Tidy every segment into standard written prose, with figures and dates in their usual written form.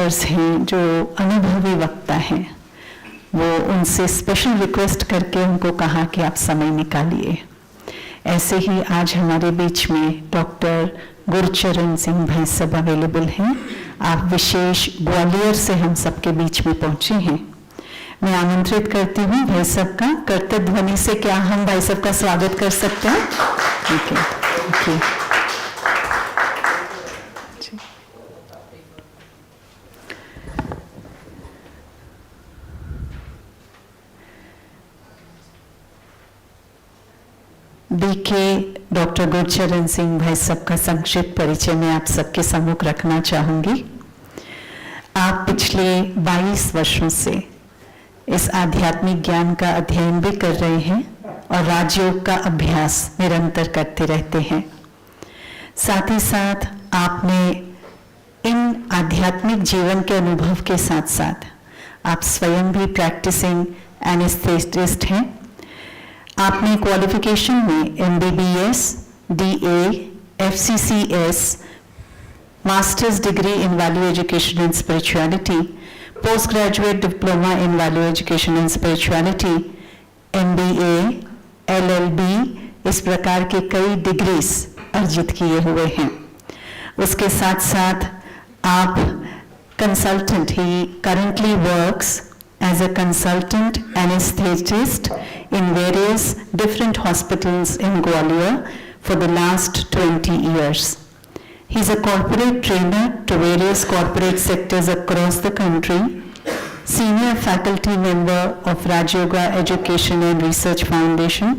Doctors हैं जो अनुभवी वक्ता हैं, वो उनसे स्पेशल रिक्वेस्ट करके उनको कहा कि आप समय निकालिए। ऐसे ही आज हमारे बीच में डॉक्टर गुरचरण सिंह भाई सब अवेलेबल हैं। आप विशेष ग्वालियर से हम सबके बीच में पहुंचे हैं। मैं आमंत्रित करती हूँ भाई सब का कर्तव्य ध्वनि से, क्या हम भाई सब का स्वागत कर सकते हैं? ठीक है, thank you. BK doctor Gurcharan Singh भाई सब का संक्षिप्त परिचय मैं आप सबके सम्मुख रखना चाहूंगी। आप पिछले 22 वर्षों से इस आध्यात्मिक ज्ञान का अध्ययन भी कर रहे हैं और राजयोग का अभ्यास निरंतर करते रहते हैं। साथ ही साथ आपने इन आध्यात्मिक जीवन के अनुभव के साथ साथ आप स्वयं भी प्रैक्टिसिंग एनेस्थेसिस्ट हैं। आपने क्वालिफिकेशन में MBBS, DA, FCCS, masters degree in value education and spirituality, post graduate diploma in value education and spirituality, MBA, LLB, इस प्रकार के कई डिग्रीज अर्जित किए हुए हैं। उसके साथ साथ आप consultant, he currently works as a consultant anesthetist in various different hospitals in Gwalior for the last 20 years. He's a corporate trainer to various corporate sectors across the country, senior faculty member of Rajyoga Education and Research Foundation.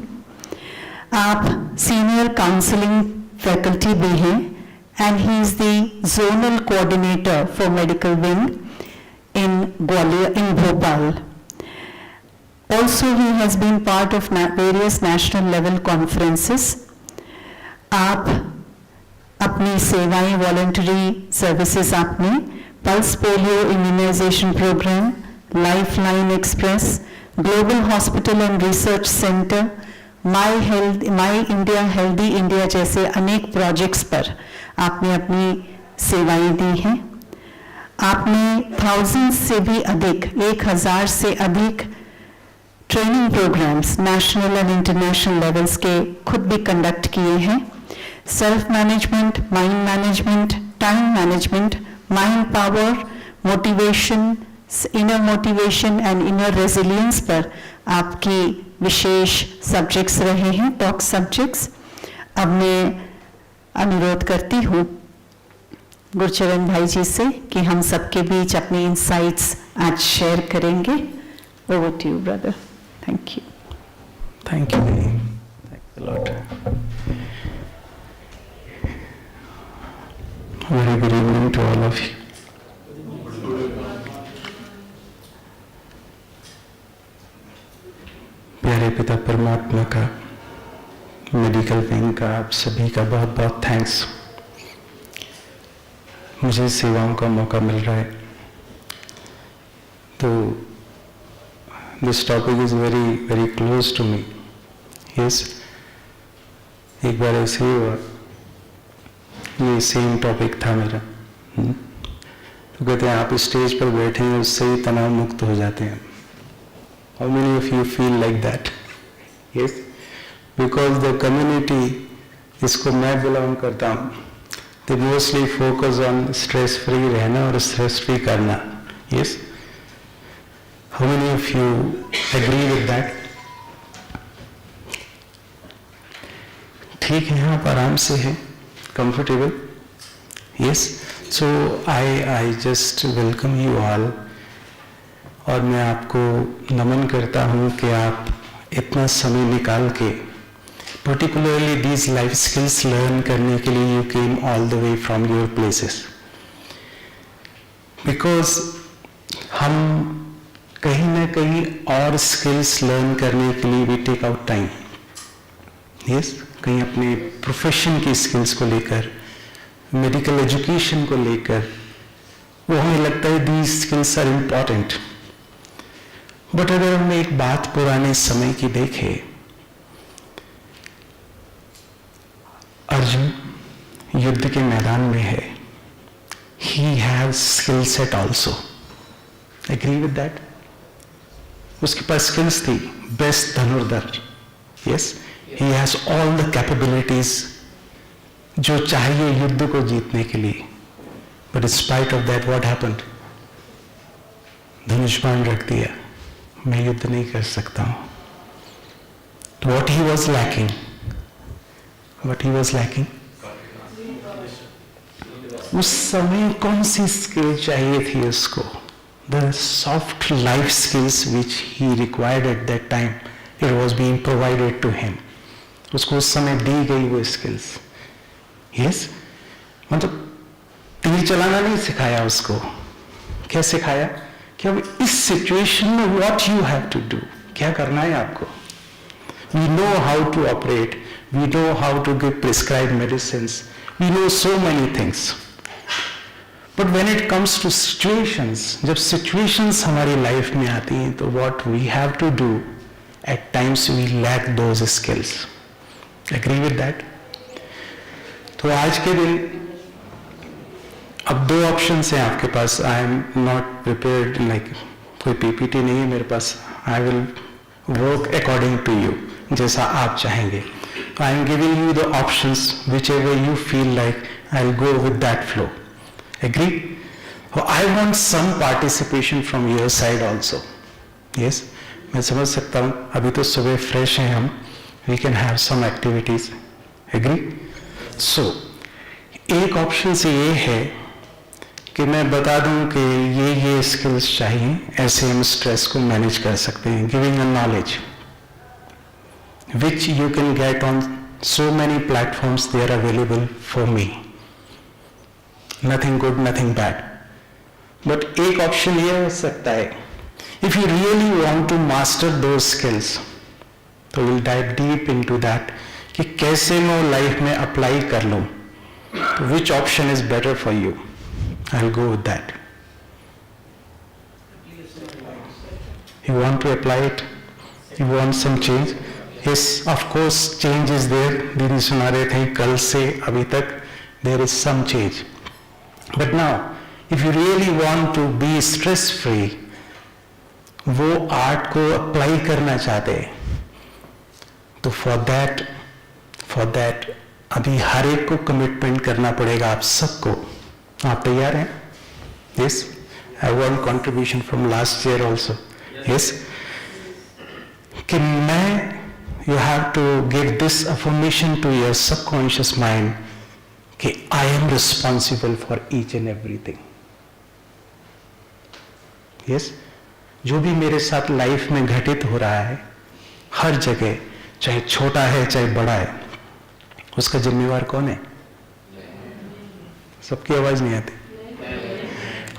आप senior counseling faculty भी हैं, and he is the zonal coordinator for medical wing in Gwalior, in Bhopal. Also, he has been part of various national level conferences. आप अपनी सेवाएं, voluntary services आपने pulse polio immunisation programme, lifeline express, global hospital and research centre, my India, healthy India जैसे अनेक projects पर आपने अपनी सेवाएं दी हैं। आपने 1000 से भी अधिक, 1000 से अधिक training programmes national and international levels के खुद भी कंडक्ट किए हैं। Self management, mind management, time management, mind power, motivation, inner motivation and inner resilience पर आपकी विशेष सब्जेक्ट्स रहे हैं, टॉक सब्जेक्ट्स। अब मैं अनुरोध करती हूँ गुरचरण भाई जी से कि हम सबके बीच अपनी इंसाइट्स आज शेयर करेंगे। Over to you brother. Thank you. Thank you, thanks a lot. Very good evening to all of you. प्यारे पिता परमात्मा का, मेडिकल विंग का, आप सभी का बहुत बहुत थैंक्स। मुझे सेवाओं का मौका मिल रहा है, तो this topic is very very close to me. Yes, एक बार ऐसे ही हुआ, ये सेम टॉपिक था मेरा। तो कहते हैं आप स्टेज पर बैठे हैं, उससे ही तनाव मुक्त हो जाते हैं। How many of you feel like that? Yes, because the community, इसको मैं बिलोंग करता हूँ, they mostly focus on stress free रहना और stress free करना. Yes? How many of you agree with that? ठीक है, आप आराम से हैं, comfortable? Yes? So I just welcome you all. और मैं आपको नमन करता हूँ कि आप इतना समय निकाल के particularly these life skills learn करने के लिए you came all the way from your places, because हम कहीं ना कहीं और skills learn करने के लिए we take out time. Yes, कहीं अपने profession की skills को लेकर, medical education को लेकर, वो हमें लगता है these skills are important. But अगर हम एक बात पुराने समय की देखें, अर्जुन युद्ध के मैदान में है, he have has skill set also. Agree with that? उसके पास स्किल्स थी, बेस्ट धनुर्धर. Yes, he has all the capabilities जो चाहिए युद्ध को जीतने के लिए. But in spite of that what happened? धनुष बाण रख दिया, मैं युद्ध नहीं कर सकता हूं. What he was lacking? What he was lacking? उस समय कौन सी स्किल चाहिए थी उसको? The soft life skills which he required at that time, it was being provided to him. उसको उस समय दी गई वो स्किल्स. Yes? मतलब तीर चलाना नहीं सिखाया उसको. क्या सिखाया? कि अब इस सिचुएशन में what you have to do, क्या करना है आपको. We know how to operate, we know how to give prescribed medicines, we know so many things. But when it comes to situations, जब situations हमारी लाइफ में आती हैं तो what we have to do, at times we lack those skills. Agree with that? तो आज के दिन अब दो ऑप्शंस हैं आपके पास. I am not prepared, like कोई PPT नहीं है मेरे पास. I will work according to you, जैसा आप चाहेंगे. I am giving you the options, whichever you feel like, I'll go with that flow. Agree? So I want some participation from your side also. Yes? मैं समझ सकता हूँ, अभी तो सुबह फ्रेश हैं हम. We can have some activities. Agree? So, एक ऑप्शन से ये है कि मैं बता दूं कि ये स्किल्स चाहिए, ऐसे हम स्ट्रेस को मैनेज कर सकते हैं. Giving a knowledge which you can get on so many platforms, they are available for me. Nothing good, nothing bad. But एक ऑप्शन ये हो सकता है, if you really want to master those skills, तो we'll dive deep into that कि कैसे मैं life में अप्लाई कर लूं. Which option is better for you? I'll go with that. You want to apply it? You want some change? Yes, of course, change is there. दीदी सुना रहे थे कल से अभी तक there is some change. But now, if you really want to be stress free, वो art को अप्लाई करना चाहते हैं, तो for that अभी हर एक को कमिटमेंट करना पड़ेगा आप सबको. आप तैयार हैं? Yes, I want contribution from last year also. Yes, कि मैं you have to give this affirmation to your subconscious mind कि I am responsible for each and everything. Yes, जो भी मेरे साथ लाइफ में घटित हो रहा है, हर जगह, चाहे छोटा है चाहे बड़ा है, उसका जिम्मेवार कौन है? सबकी आवाज नहीं आती.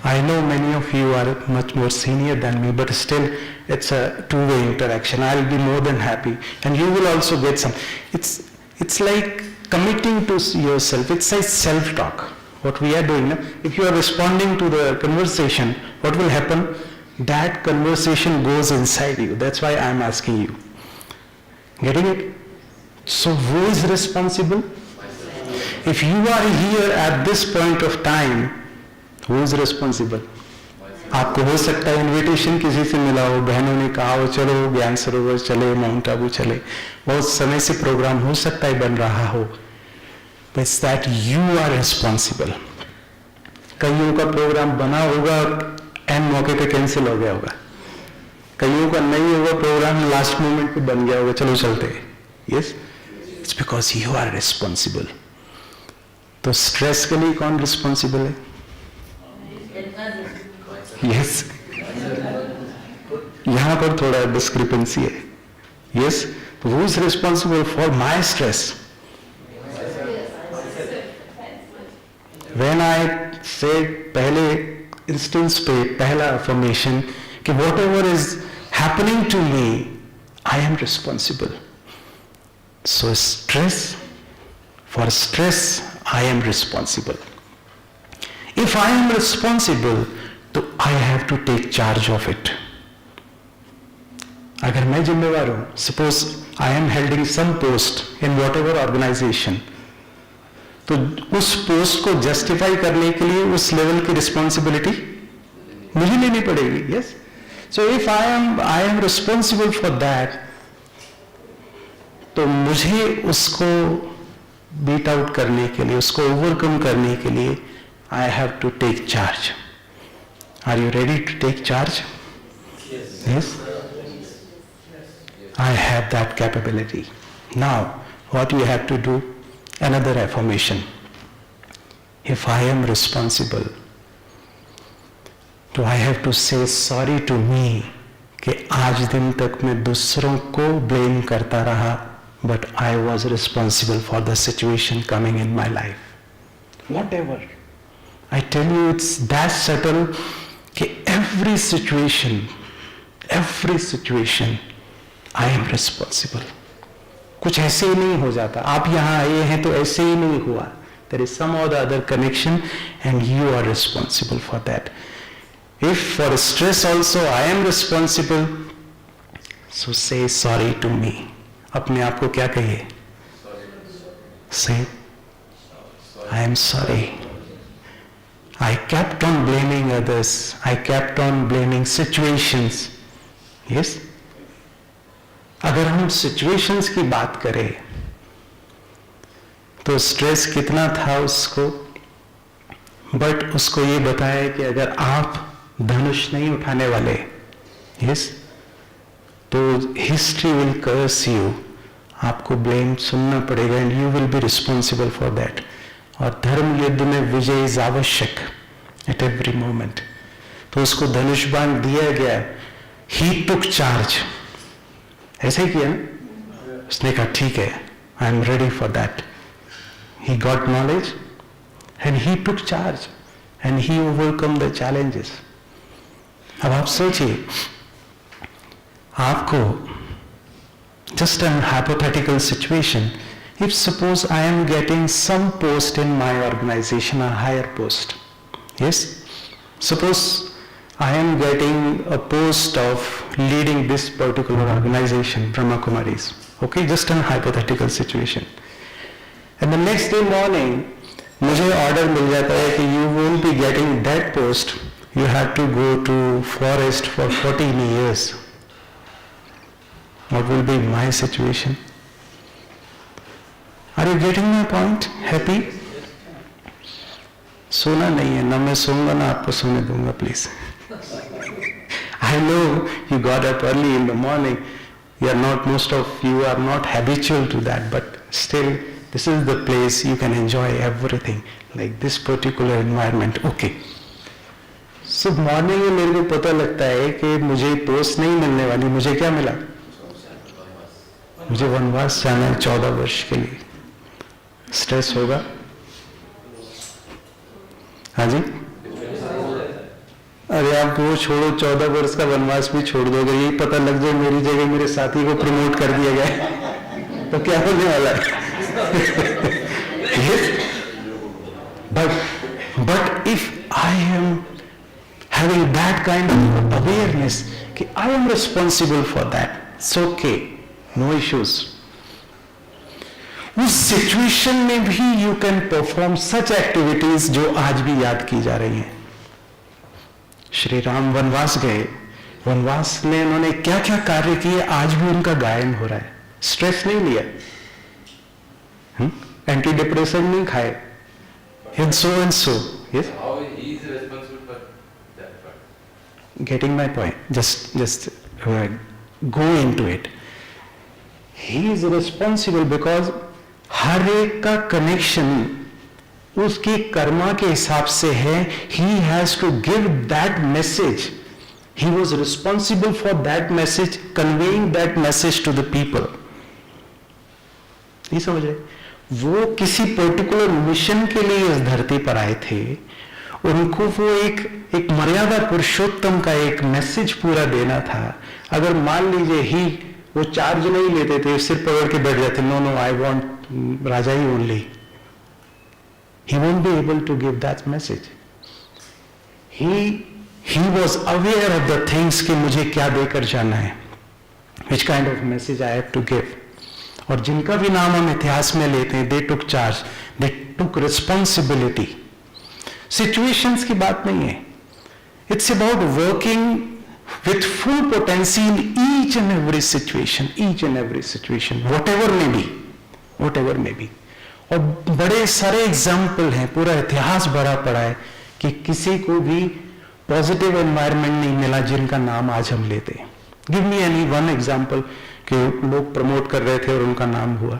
I know many of you are much more senior than me, but still it's a two-way interaction. I'll be more than happy, and you will also get some. It's like committing to yourself. It's like self-talk. What we are doing now, if you are responding to the conversation, what will happen? That conversation goes inside you. That's why I'm asking you. Getting it? So who is responsible? If you are here at this point of time, who is responsible? आपको हो सकता है invitation किसी से मिला हो, बहनों ने कहा हो चलो ज्ञान सरोवर चले, माउंट आबू चले, बहुत समय से प्रोग्राम हो सकता है बन रहा हो. But it's that you are responsible. कईयों का प्रोग्राम बना होगा, एन मौके पे कैंसिल हो गया होगा. कईयों का नहीं होगा प्रोग्राम, लास्ट मोमेंट पे बन गया होगा, चलो चलते. Yes, it's because you are responsible. तो स्ट्रेस के लिए कौन रिस्पॉन्सिबल है? Yes. यहां पर थोड़ा डिस्क्रिपेंसी है. Yes, who is responsible for my stress? When I said पहले इंस्टेंस पे पहला अफर्मेशन कि whatever is happening to me, I am responsible. So for stress, I am responsible. If I am responsible, तो I have to take charge of it. अगर मैं जिम्मेवार हूं, suppose I am holding some post in whatever organization, तो उस post को justify करने के लिए उस लेवल की रिस्पॉन्सिबिलिटी मुझे लेनी पड़ेगी. Yes, so if I am responsible for that, तो मुझे उसको बीट आउट करने के लिए, उसको ओवरकम करने के लिए I have to take charge. Are you ready to take charge? Yes, I have that capability. Now, what you have to do? Another affirmation. If I am responsible, तो I have to say sorry to me कि आज दिन तक मैं दूसरों को blame करता रहा, but I was responsible for the situation coming in my life. Whatever. I tell you, it's that subtle कि every situation, I am responsible. कुछ ऐसे ही नहीं हो जाता. आप यहाँ आए हैं तो ऐसे ही नहीं हुआ. There is some or the other connection and you are responsible for that. If for stress also I am responsible, so say sorry to me. अपने आप को क्या कहिए? Say, I am sorry. I kept on blaming others. I kept on blaming situations. Yes? अगर हम situations की बात करें तो स्ट्रेस कितना था उसको, बट उसको ये बताया कि अगर आप धनुष नहीं उठाने वाले, यस, तो हिस्ट्री विल कर्स यू. आपको ब्लेम सुनना पड़ेगा and you will be responsible for that. और धर्म युद्ध में विजय इज आवश्यक एट एवरी मोमेंट. तो उसको धनुष बाण दिया गया. ही टुक चार्ज. ऐसे ही किया ना, उसने कहा ठीक है, I am ready for that. He got knowledge and he took charge and he overcome the challenges. अब आप सोचिए, आपको just an hypothetical situation, if suppose I am getting some post in my organisation, a higher post. Yes, suppose I am getting a post of leading this particular organization, Brahma Kumaris. Okay, just a hypothetical situation. And the next day morning, मुझे order मिल जाता है कि you won't be getting that post. You have to go to forest for 14 years. What will be my situation? Are you getting my point? Happy? सोना नहीं है ना, मैं सोऊंगा ना आपको सोने दूंगा, please. I know you got up early in the morning. You are not, most of you are not habitual to that, but still, this is the place you can enjoy everything, like this particular environment. Okay. So morning में मेरे को पता लगता है कि मुझे post नहीं मिलने वाली. मुझे क्या मिला? मुझे वनवास जाना है 14 वर्ष के लिए. स्ट्रेस होगा? हाँ जी. अरे आप वो छोड़ो, 14 वर्ष का वनवास भी छोड़ दोगे, यही पता लग जाए मेरी जगह मेरे साथी को प्रमोट कर दिया गया तो क्या होने वाला है? But if I am having that kind of awareness कि I am responsible for that, it's okay, no issues. उस सिचुएशन में भी you can perform such activities जो आज भी याद की जा रही हैं. श्री राम वनवास गए, वनवास में उन्होंने क्या क्या कार्य किए, आज भी उनका गायन हो रहा है. स्ट्रेस नहीं लिया, एंटी डिप्रेशन नहीं खाए, and so. Yes, getting my point. Just go into it. He is responsible because हर एक का कनेक्शन उसकी कर्मा के हिसाब से है. He has to give that message. He was responsible for that message, conveying that message to the people. नहीं समझ रहे? वो किसी पर्टिकुलर मिशन के लिए इस धरती पर आए थे. उनको वो एक मर्यादा पुरुषोत्तम का एक मैसेज पूरा देना था. अगर मान लीजिए ही वो चार्ज नहीं लेते थे, सिर पकड़ के बैठ जाते, नो आई वांट राजा ही only, he won't be able to give that message. He was aware of the things कि मुझे क्या देकर जाना है, which kind of message I have to give. और जिनका भी नाम हम इतिहास में लेते हैं, they took charge, they took responsibility. Situations की बात नहीं है. It's about working with full potential in each and every situation, whatever may be. और बड़े सारे एग्जाम्पल हैं, पूरा इतिहास भरा पड़ा है कि किसी को भी पॉजिटिव एनवायरनमेंट नहीं मिला जिनका नाम आज हम लेते हैं. Give me any one example कि लोग प्रमोट कर रहे थे और उनका नाम हुआ.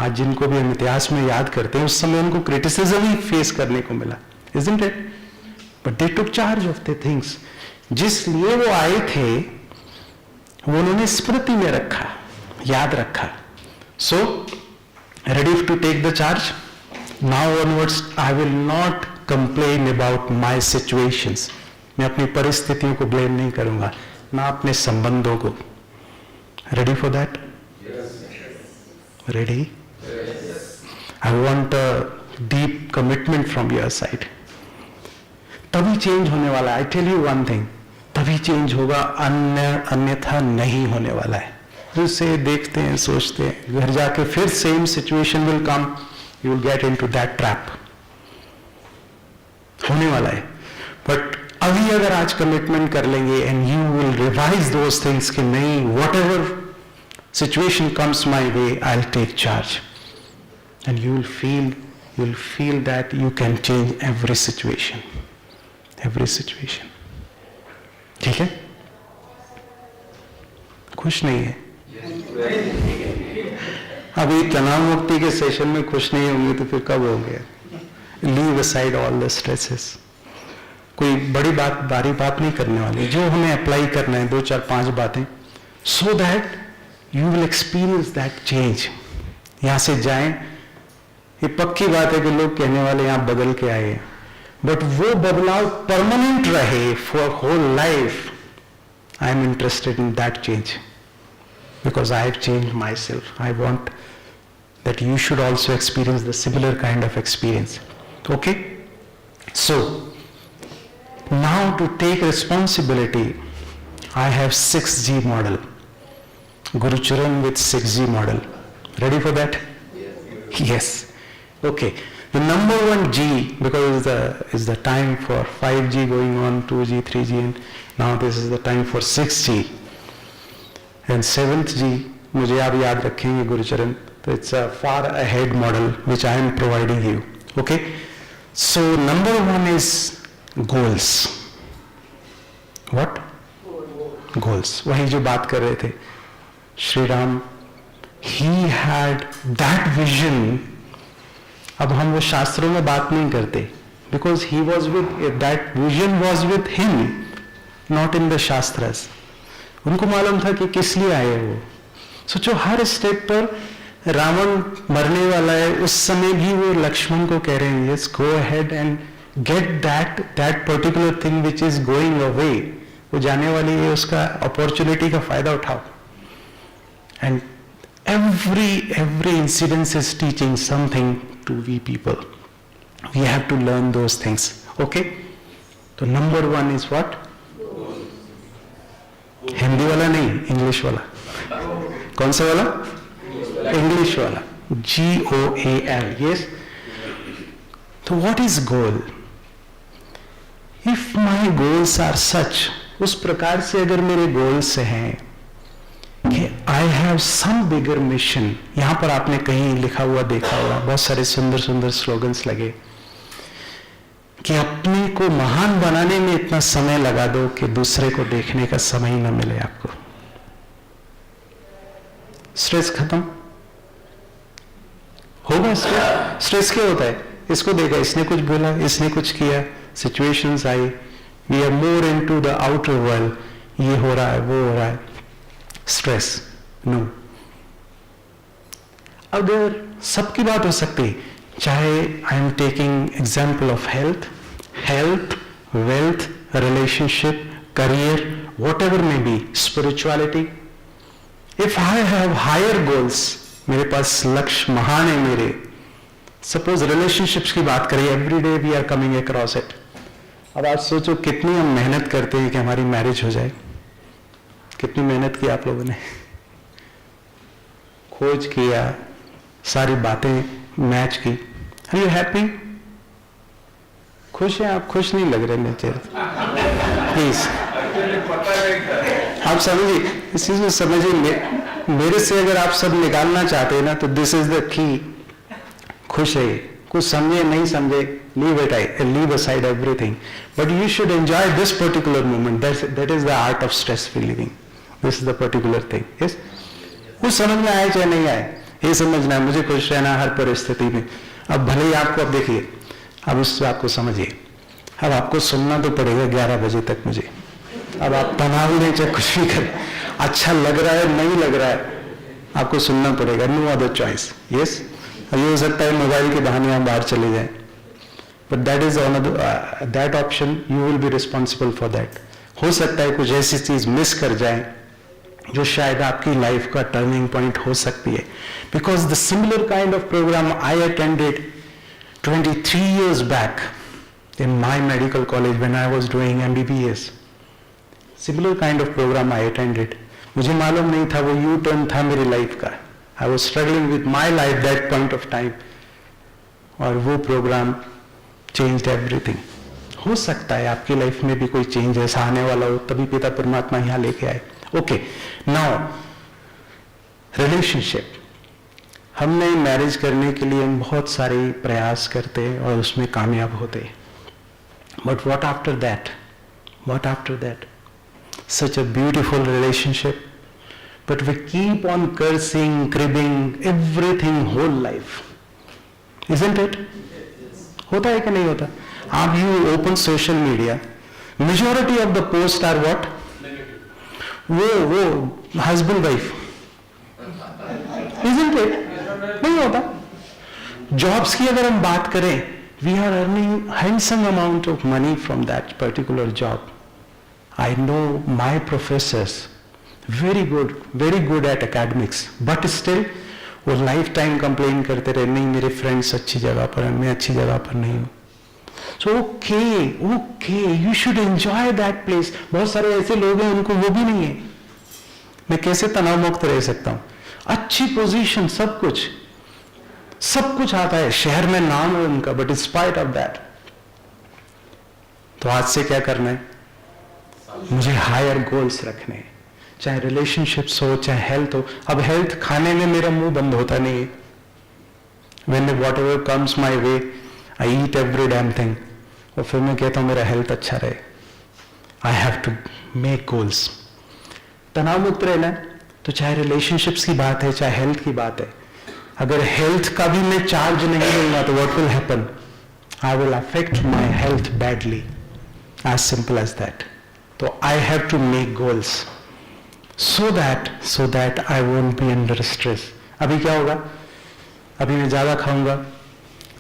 आज जिनको भी हम इतिहास में याद करते हैं उस समय उनको क्रिटिसिज्म ही फेस करने को मिला, isn't it? But they took charge of the things. जिस लिए वो आए थे वो उन्होंने स्मृति में रखा, याद रखा. So ready to take the charge? Now onwards I will not complain about my situations. मैं अपनी परिस्थितियों को ब्लेम नहीं करूंगा, ना अपने संबंधों को. Ready for that? Yes. Ready? Yes. I want a deep commitment from your side. तभी चेंज होने वाला है. I tell you one thing, तभी चेंज होगा, अन्यथा नहीं होने वाला है. जिससे देखते हैं, सोचते हैं, घर जाके फिर same situation will come, you will get into that trap. होने वाला है. बट अभी अगर आज कमिटमेंट कर लेंगे and you will revise those things कि नहीं, whatever situation comes my way, I will take charge, and you will feel that you can change every situation. ठीक है? खुश नहीं है? अभी तनाव मुक्ति के सेशन में खुश नहीं होंगे तो फिर कब होंगे? Leave aside all the stresses. कोई बड़ी बात, भारी बात नहीं करने वाली, जो हमें अप्लाई करना है 2 4 5 बातें, so that you will experience that change. यहां से जाएं, ये पक्की बात है कि लोग कहने वाले यहां बदल के आए हैं, बट वो बदलाव परमानेंट रहे for whole life. I am interested in that change because I have changed myself. I want that you should also experience the similar kind of experience. Okay? So, now to take responsibility, I have 6G model. Guru Charan with 6G model. Ready for that? Yes. Okay. The number one G, because is the time for 5G going on, 2G, 3G, and now this is the time for 6G. And 7th G, मुझे आप याद रखेंगे गुरुचरण, तो it's a far ahead model which I am providing you. Okay? So number 1 is goals. What? Goals. वही जो बात कर रहे थे Shri Ram, he had that vision. अब हम वो शास्त्रों में बात नहीं करते, because he was with, that vision was with him, not in the shastras. उनको मालूम था कि किस लिए आए वो. सोचो, हर स्टेप पर रावण मरने वाला है, उस समय भी वो लक्ष्मण को कह रहे हैं, yes go ahead and get that particular thing which is going away. वो जाने वाली है, उसका अपॉर्चुनिटी का फायदा उठाओ. And every incident is teaching something to we people. We have to learn those things. Okay? तो number 1 is what? हिंदी वाला नहीं, इंग्लिश वाला. कौन सा वाला? इंग्लिश वाला. GOAL. Yes. तो what is goal? If my goals are such, उस प्रकार से अगर मेरे goals हैं कि I have some bigger mission. यहां पर आपने कहीं लिखा हुआ देखा होगा, बहुत सारे सुंदर सुंदर स्लोगन्स लगे कि अपने को महान बनाने में इतना समय लगा दो कि दूसरे को देखने का समय ही ना मिले आपको. स्ट्रेस खत्म होगा. स्ट्रेस क्या होता है? इसको देखा, इसने कुछ बोला, इसने कुछ किया, सिचुएशंस आई, we are more into the outer world, ये हो रहा है, वो हो रहा है. Stress no. अगर सबकी बात हो सकती, चाहे I am taking example of health, wealth, relationship, career, whatever may be, spirituality. If I have higher goals, मेरे पास लक्ष्य महान है मेरे. सपोज रिलेशनशिप्स की बात करें, every day we are coming across it. अब आप सोचो कितनी हम मेहनत करते हैं कि हमारी मैरिज हो जाए. कितनी मेहनत की आप लोगों ने, खोज किया, सारी बातें मैच की, आर यू हैप्पी? खुश हैं आप? खुश नहीं लग रहे नेचर, प्लीज आप समझिए इस चीज को समझिए। मेरे से अगर आप सब निकालना चाहते हैं ना तो दिस इज द की। खुश है, कुछ समझे नहीं समझे, leave aside everything, but you should enjoy this particular moment. That is the art of stress free living. This is the particular thing. Yes, कुछ समझ में आए चाहे नहीं आए, ये समझना है मुझे खुश रहना हर परिस्थिति में। अब भले ही आपको, अब देखिए, अब इस बात को समझिए, अब आपको सुनना तो पड़ेगा 11 बजे तक मुझे। अब आप तनाव लें चाहे कुछ भी करें, अच्छा लग रहा है नहीं लग रहा है, आपको सुनना पड़ेगा, नो अदर चॉइस। यस, ये हो सकता है मोबाइल के बहाने हम बाहर चले जाएं, but that is that option, you will be responsible for that. हो सकता है कुछ ऐसी चीज मिस कर जाए जो शायद आपकी लाइफ का टर्निंग पॉइंट हो सकती है। Because the similar kind of programme I attended 23 years back in my medical college when I was doing MBBS. Similar kind of program I attended. मुझे मालूम नहीं था वो यू टर्न था मेरी लाइफ का। I was struggling with my life that point of time. और वो प्रोग्राम changed everything. हो सकता है आपकी लाइफ में भी कोई चेंज ऐसा आने वाला हो, तभी पिता परमात्मा यहाँ लेके आए। Okay, now relationship. हमने मैरिज करने के लिए हम बहुत सारे प्रयास करते हैं और उसमें कामयाब होते हैं, but what after that? What after that? Such a beautiful relationship, but we keep on cursing, cribbing everything whole life, isn't it? होता है कि नहीं होता? आप you open social media, majority of the post are what? वो husband wife, isn't it? नहीं होता। Jobs की अगर हम बात करें, we are earning handsome amount of money from that particular job. I know my professors very good at academics, but still वो life time complain करते रहे, नहीं मेरे फ्रेंड्स अच्छी जगह पर हैं, मैं अच्छी जगह पर नहीं हूं। So okay, you should enjoy that place. बहुत सारे ऐसे लोग हैं उनको वो भी नहीं है। मैं कैसे तनाव मुक्त रह सकता हूं? अच्छी पोजीशन, सब कुछ आता है, शहर में नाम है उनका, but in spite of that, तो आज से क्या करना है? मुझे हायर गोल्स रखने हैं, चाहे रिलेशनशिप्स हो, चाहे हेल्थ हो। अब हेल्थ, खाने में मेरा मुंह बंद होता नहीं है। When whatever comes my way, I eat every damn thing, और फिर मैं कहता हूं मेरा हेल्थ अच्छा रहे। I have to make goals. तनाव मुक्त रहना है तो चाहे रिलेशनशिप्स की बात है, चाहे हेल्थ की बात है, अगर हेल्थ का भी मैं चार्ज नहीं लूंगा तो what will happen? I will affect my health badly, as simple as that. तो I have to make goals so that I won't be under stress. अभी क्या होगा? अभी मैं ज्यादा खाऊंगा,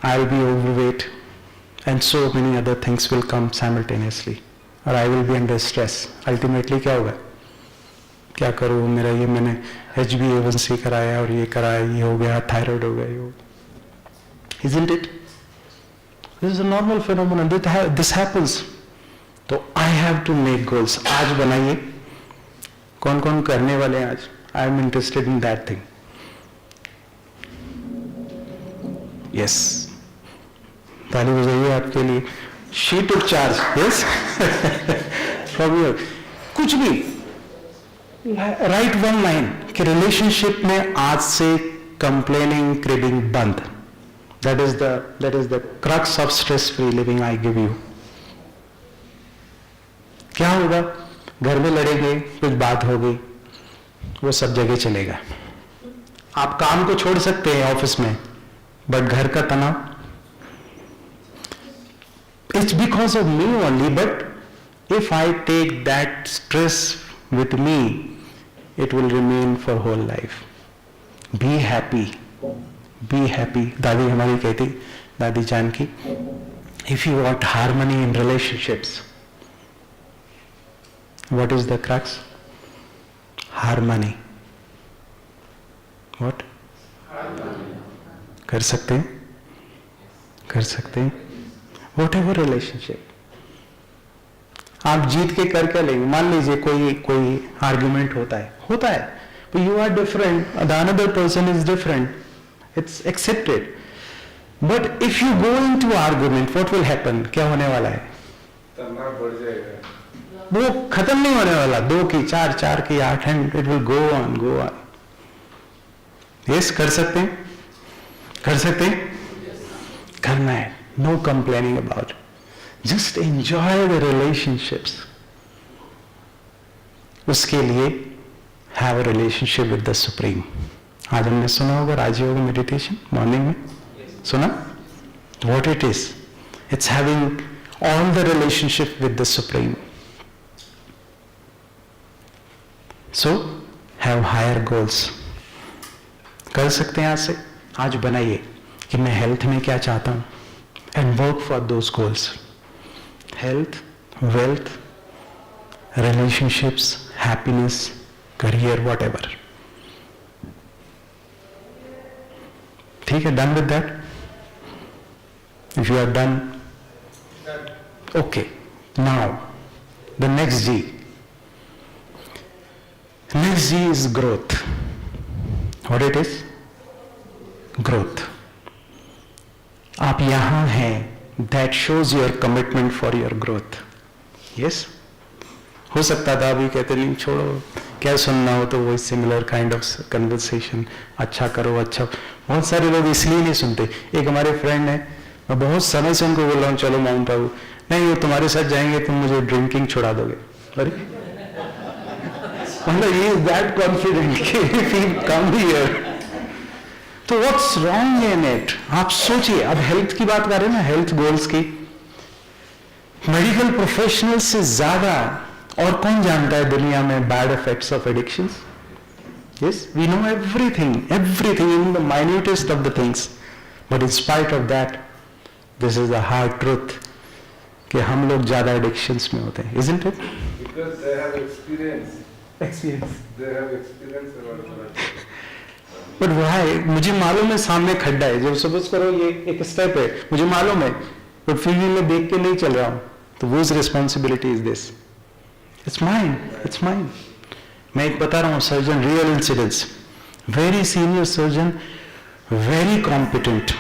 I will be overweight and so many other things will come simultaneously, और I will be under stress. Ultimately क्या होगा? क्या करूँ, मेरा ये मैंने HbA1c कराया और ये कराया, ये हो गया, थायराइड हो गया, ये हो। Isn't it? This is a normal phenomenon. This happens. तो I have to make goals. आज बनाइए, कौन कौन करने वाले हैं आज? I am interested in that thing. Yes. ताली बजाइए आपके लिए। She took charge. Yes. From you. कुछ भी राइट वन लाइन कि रिलेशनशिप में आज से कंप्लेनिंग, क्रिबिंग बंद। That is the crux of stress free living I give you. क्या होगा? घर में लड़ेंगे, कुछ बात होगी, वो सब जगह चलेगा। आप काम को छोड़ सकते हैं ऑफिस में, बट घर का तनाव, it's because of me only, but if I take that stress with me, it will remain for whole life. Be happy. दादी हमारी कहती, दादी Janaki, if you want harmony in relationships, what is the crux? Harmony. What? कर सकते हैं whatever relationship. आप जीत के कर क्या लेंगे? मान लीजिए कोई आर्ग्यूमेंट होता है, but you are different, the another person is different, it's accepted, But if you go into argument, what will happen? क्या होने वाला है? तनाव बढ़ जाएगा. वो खत्म नहीं होने वाला. 2 की 4, 4 की 8, and it will go on. Yes, कर सकते हैं? कर सकते हैं? करना है. No complaining about it. Just enjoy the relationships. उसके लिए have a relationship with the Supreme. आज हमने सुना होगा राजयोग मेडिटेशन मॉर्निंग में. सुना? What it is? It's having all the relationship with the Supreme. So, have higher goals. कर सकते हैं आज से. आज बनाइए कि मैं हेल्थ में क्या चाहता हूं. And work for those goals. Health, wealth, relationships, happiness, career, whatever. ठीक है, done with that? If you are done, okay. Now, the next G. Next G is growth. What it is? Growth. आप यहां हैं. That shows your commitment for your growth. Yes? हो सकता था अभी कहते नहीं छोड़ो, क्या सुनना हो तो वो सिमिलर काइंड ऑफ कन्वर्सेशन. अच्छा करो, अच्छा. बहुत सारे लोग इसलिए नहीं सुनते. एक हमारे फ्रेंड है, मैं बहुत समय से उनको बोल रहा हूँ चलो माउंट आबू. नहीं, वो तुम्हारे साथ जाएंगे तुम मुझे ड्रिंकिंग छुड़ा दोगे. अरे मतलब he is that confident कि if he come here, तो व्हाट्स रॉन्ग इन इट? आप सोचिए. अब हेल्थ की बात कर रहे हैं ना, हेल्थ गोल्स की. मेडिकल प्रोफेशनल से ज्यादा और कौन जानता है दुनिया में bad effects of addictions? Yes, we know everything, in the minutest of the things. But in spite of that, this is the hard truth कि हम लोग ज्यादा एडिक्शंस में होते हैं. Isn't it? Because they have experience. Experience. They have experience about that. But why? मुझे मालूम है सामने खड्डा है. जब सपोज करो ये एक स्टेप है, मुझे मालूम है, बट फिर भी मैं देख के नहीं चल रहा हूं. तो whose responsibility is this? It's mine. It's mine. मैं एक बता रहा हूं surgeon, real incidents. Very senior surgeon, very competent,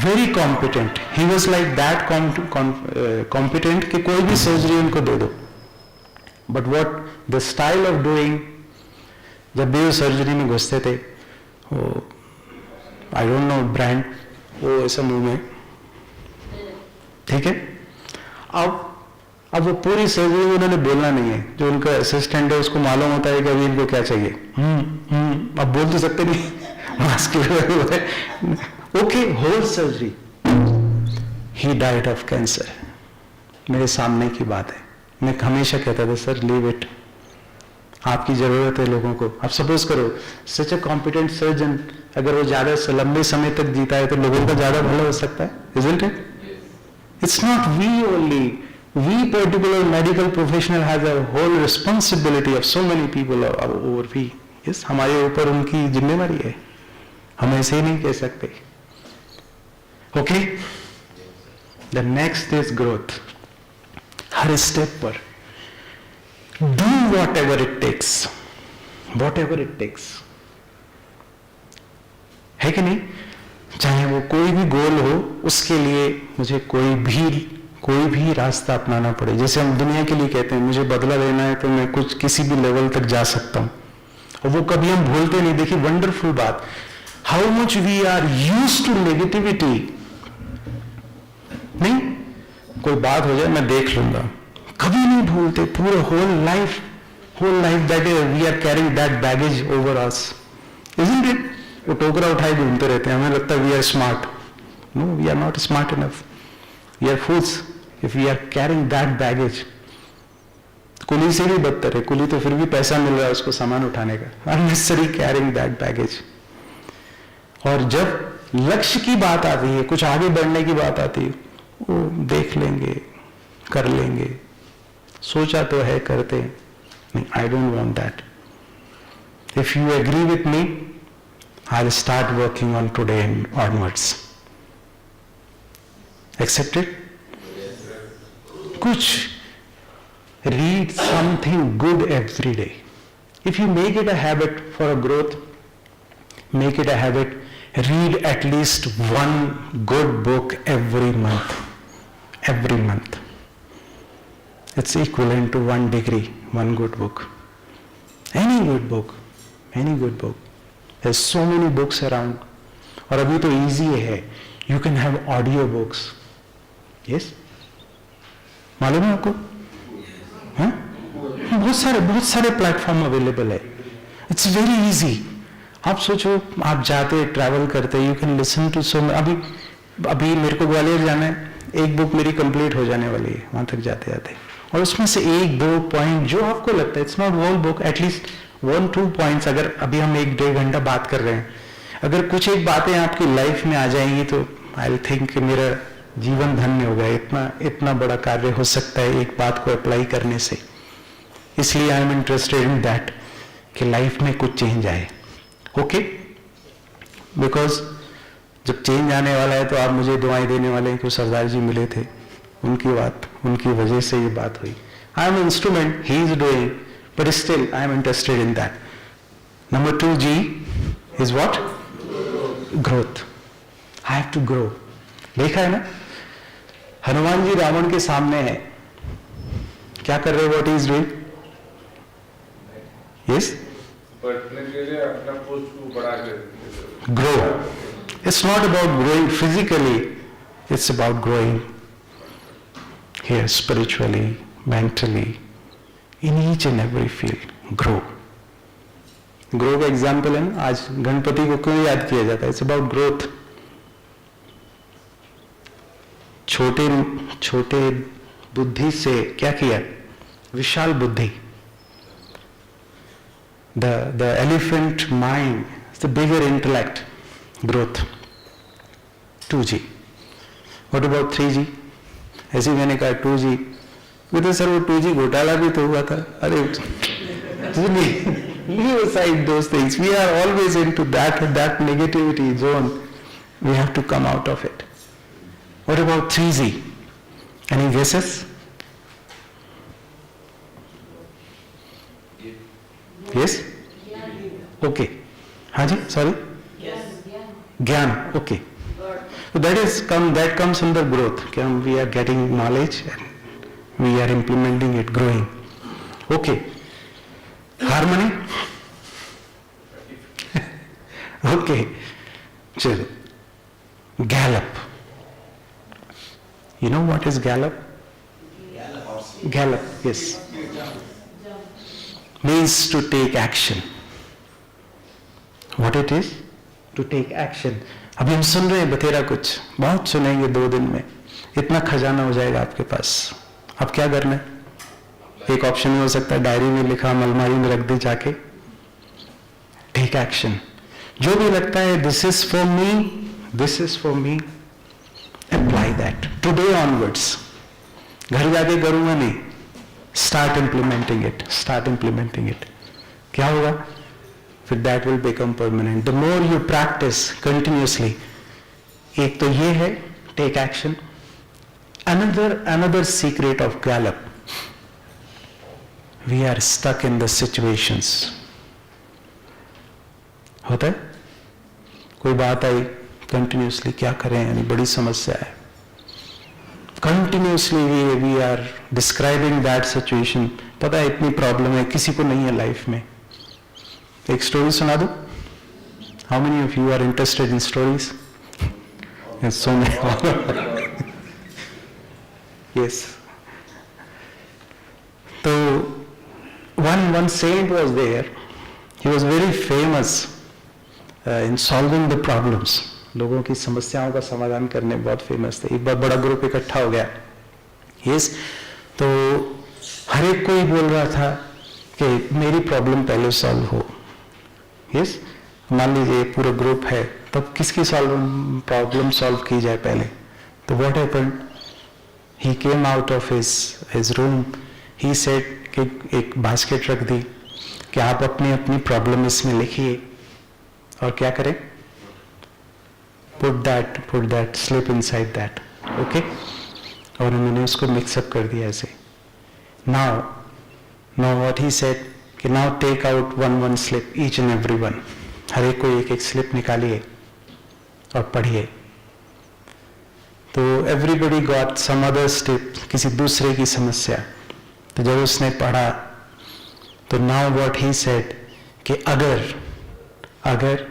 very competent. He was like that competent कि कोई भी सर्जरी उनको दे दो. But what the style of doing, जब भी वो सर्जरी में घुसते थे, वो आई डोंट नो ब्रांड, वो ऐसा मुंह में, ठीक है. अब वो पूरी सर्जरी में उन्होंने बोलना नहीं है. जो उनका असिस्टेंट है उसको मालूम होता है कि अभी इनको क्या चाहिए. अब बोल तो सकते नहीं, मास्क लगा हुआ है. Okay, whole surgery. He died of cancer. मेरे सामने की बात है. मैं हमेशा कहता था सर लीव इट, आपकी जरूरत है लोगों को. आप सपोज करो सच अ कॉम्पिटेंट सर्जन, अगर वो ज्यादा लंबे समय तक जीता है तो लोगों का ज्यादा भला हो सकता है. Isn't it? It's not we only. We particular medical professional has a whole responsibility of so many people over we. Yes, हमारे ऊपर उनकी जिम्मेवारी है. हम ऐसे ही नहीं कह सकते. Okay? The next is growth. Her step पर do whatever it takes. Whatever it takes. है कि नहीं? चाहे वो कोई भी गोल हो, उसके लिए मुझे कोई भी रास्ता अपनाना पड़े. जैसे हम दुनिया के लिए कहते हैं मुझे बदला लेना है तो मैं कुछ किसी भी लेवल तक जा सकता हूं, और वो कभी हम भूलते नहीं. देखिए वंडरफुल बात, how much we are used to negativity. नहीं, कोई बात हो जाए मैं देख लूंगा, कभी नहीं भूलते. पूरे whole life that we are carrying that baggage over us. Isn't it? वो टोकरा उठाए घूमते रहते हैं. हमें लगता है we are smart. No, we are not smart enough. We are fools if we are carrying that baggage. कुली से भी बदतर है. कुली तो फिर भी पैसा मिल रहा है उसको सामान उठाने का. Unnecessary carrying that baggage. और जब लक्ष्य की बात आती है, कुछ आगे बढ़ने की बात आती है, वो देख लेंगे, कर लेंगे, सोचा तो है, करते नहीं. I don't want that. If you agree with me, I'll start working on today and onwards. Accepted? Kuch. Read something good every day. If you make it a habit for a growth, make it a habit read at least one good book every month. Every month. It's equivalent to 1 degree, one good book. Any good book. Any good book. There's so many books around. और अभी तो easy है. You can have audio books. Yes? मालूम है आपको? हाँ? बहुत सारे प्लेटफॉर्म अवेलेबल है. It's very easy. आप सोचो, आप जाते ट्रैवल करते, यू कैन लिसन टू सो. अभी मेरे को ग्वालियर जाना है, एक बुक मेरी कंप्लीट हो जाने वाली है वहां तक जाते जाते, और उसमें से 1-2 पॉइंट जो आपको लगता है, it's not whole book, at least 1-2 points. अगर अभी हम 1-1.5 घंटा बात कर रहे हैं, अगर कुछ एक बातें आपकी लाइफ में आ जाएंगी तो आई विल थिंक मेरा जीवन धन्य हो गया. इतना बड़ा कार्य हो सकता है एक बात को अप्लाई करने से. इसलिए आई एम इंटरेस्टेड इन दैट कि लाइफ में कुछ चेंज आए. ओके? बिकॉज जब चेंज आने वाला है तो आप मुझे दुआएं देने वाले हैं कि सरदार जी मिले थे, उनकी वजह से ये बात हुई. I am instrument, he is doing, but still I am interested in that. Number 2 G is what? Growth. I have to grow. देखा है ना, हनुमान जी रावण के सामने है, क्या कर रहे हो? What is doing? यस, बढ़ने के लिए अपना पोस्ट को बढ़ा के grow. It's not about growing physically, it's about growing here spiritually, mentally, in each and every field. Grow. Grow का एग्जाम्पल है ना, आज गणपति को क्यों याद किया जाता है? It's about growth. छोटे बुद्धि से क्या किया? विशाल बुद्धि. The elephant mind is the bigger intellect. Growth. 2G. What about 3G? ऐसे मैंने कहा 2G. तो सर वो 2G घोटाला भी तो हुआ था. अरे leave aside those things. We are always into that negativity zone. We have to come out of it. What about 3Z? Any guesses? Yes? Okay. हाँ जी, sorry? ज्ञान. Okay. So that comes under growth. We are getting knowledge and we are implementing it, growing. Okay. Harmony? Okay. चलो. Gallop. You know what is gallop? Gallop, yes. Means to take action. What it is? To take action. अभी हम सुन रहे हैं बतेरा, कुछ बहुत सुनेंगे 2 दिन में, इतना खजाना हो जाएगा आपके पास. अब क्या करना है? एक ऑप्शन में हो सकता है डायरी में लिखा, हम अलमारी में रख दे जाके. Take action. जो भी लगता है this is for me, apply that today onwards. घर जाके करूंगा नहीं, स्टार्ट इम्प्लीमेंटिंग इट. क्या होगा फिर? That will become permanent. The more you practise continuously. एक तो ये है take action. Another secret of Gallup, we are stuck in the situations. होता है कोई बात आई, कंटिन्यूसली क्या करें, यानी बड़ी समस्या है, continuously we are describing that situation. पता है इतनी प्रॉब्लम है, किसी को नहीं है लाइफ में. एक स्टोरी सुना दो. How many of you are interested in stories? So yes. तो one saint was there. He was very famous in solving the problems. लोगों की समस्याओं का समाधान करने बहुत फेमस थे. एक बार बड़ा ग्रुप इकट्ठा हो गया. यस. तो हर एक कोई बोल रहा था कि मेरी प्रॉब्लम पहले सॉल्व हो. यस. मान लीजिए पूरा ग्रुप है, तब किसकी प्रॉब्लम सॉल्व की जाए पहले? तो what happened? He came out of his room. He said कि एक बास्केट रख दी कि आप अपनी प्रॉब्लम इसमें लिखिए और क्या करें? put that slip inside that. Okay? और उन्होंने उसको मिक्सअप कर दिया ऐसे. Now what he said कि now take out one slip, each and every one. हर एक को एक स्लिप निकालिए और पढ़िए। तो everybody got some other step, किसी दूसरे की समस्या। तो जब उसने पढ़ा तो नाउ व्हाट ही सेड कि अगर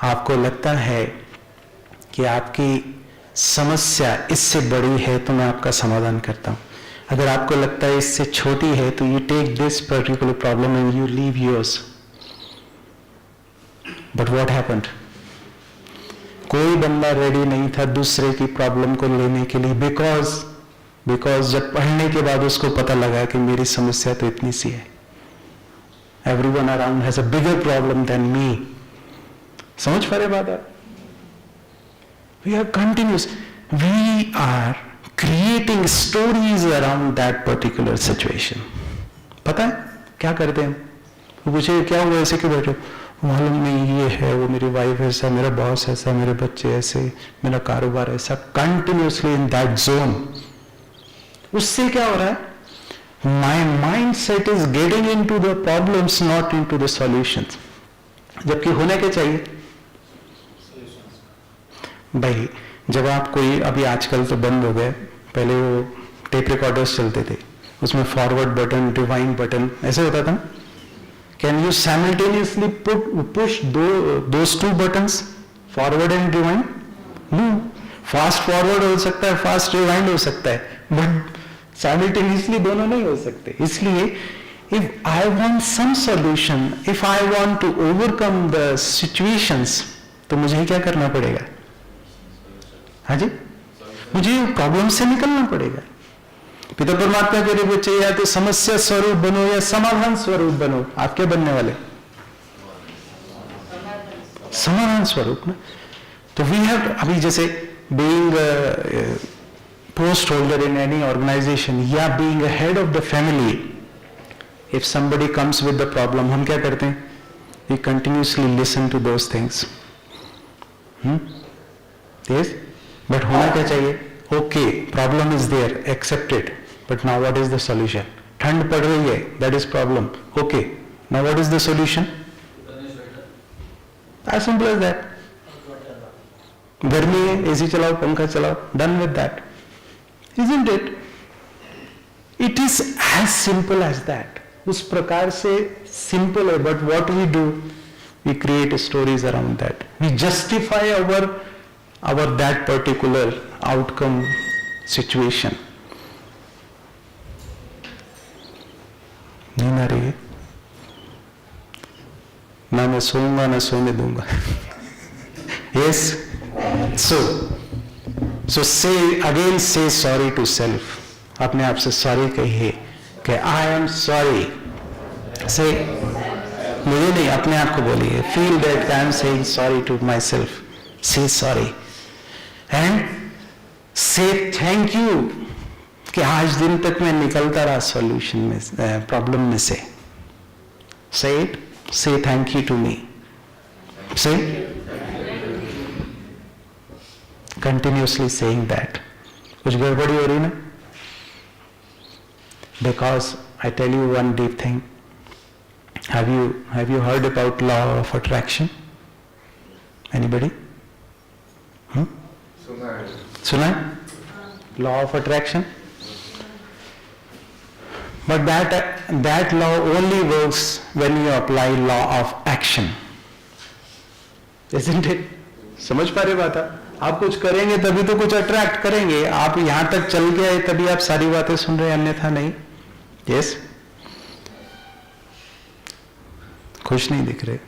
आपको लगता है कि आपकी समस्या इससे बड़ी है तो मैं आपका समाधान करता हूं। अगर आपको लगता है इससे छोटी है तो you take this particular problem and you leave yours. But what happened? कोई बंदा रेडी नहीं था दूसरे की प्रॉब्लम को लेने के लिए, बिकॉज जब पढ़ने के बाद उसको पता लगा कि मेरी समस्या तो इतनी सी है। Everyone around has a bigger problem than me. समझ पा रहे बात आप? We are continuous, we are creating stories around that particular situation. पता है क्या करते हैं? वो पूछे क्या हुआ, ऐसे क्यों बैठे? मालूम नहीं, ये है, वो मेरी वाइफ ऐसा, मेरा बॉस ऐसा, मेरे बच्चे ऐसे, मेरा कारोबार ऐसा। Continuously in that zone. उससे क्या हो रहा है? My mind set is getting in to the problems, not in to the solutions. जबकि होने के चाहिए भाई। जब आप कोई, अभी आजकल तो बंद हो गए, पहले वो टेप रिकॉर्डर्स चलते थे, उसमें फॉरवर्ड बटन, रिवाइंड बटन ऐसे होता था। Can you simultaneously push those two buttons, forward and rewind? No. Fast forward हो सकता है, फास्ट रिवाइंड हो सकता है, बट साइमल्टेनियसली दोनों नहीं हो सकते। इसलिए if I want some solution, if I want to overcome the situations, तो मुझे क्या करना पड़ेगा? हाँ जी, मुझे प्रॉब्लम से निकलना पड़ेगा। पिता परमात्मा के लिए बच्चे, या तो समस्या स्वरूप बनो या समाधान स्वरूप बनो। आप क्या बनने वाले? समाधान स्वरूप ना। तो वी हैव, अभी जैसे being post holder in any organisation या being a head of the family, if somebody comes with the problem, हम क्या करते हैं? We continuously listen to those things. Yes, but होना क्या चाहिए? Okay, problem is there, accepted, but now what is the solution? ठंड पड़ रही है, that is problem. Okay, now what is the solution? As simple as that. गर्मी है, AC चलाओ, पंखा चलाओ, done with that, isn't it? It is as simple as that. उस प्रकार से सिंपल है, but what we do, we create stories around that, we justify our that particular outcome situation. नींद आ रही है ना? मैं सोऊंगा ना सोने दूंगा। Yes, so say sorry to self. अपने आप से सॉरी कहिए कि I am sorry. Say, मुझे नहीं, अपने आप को बोलिए। Feel that I am saying sorry to myself. Say sorry. And से थैंक यू कि आज दिन तक मैं निकलता रहा सॉल्यूशन में, प्रॉब्लम में से। से इट, से थैंक यू टू मी, से कंटिन्यूसली सेइंग दैट। कुछ गड़बड़ी हो रही ना? Because I tell you one deep thing. Have you heard about law of attraction? Anybody? सुना है? Law of attraction. But that law only works when you apply law of action, isn't it? समझ पा रहे बात? आप कुछ करेंगे तभी तो कुछ अट्रैक्ट करेंगे। आप यहां तक चल के आए तभी आप सारी बातें सुन रहे हैं, अन्यथा नहीं। यस, खुश नहीं दिख रहे।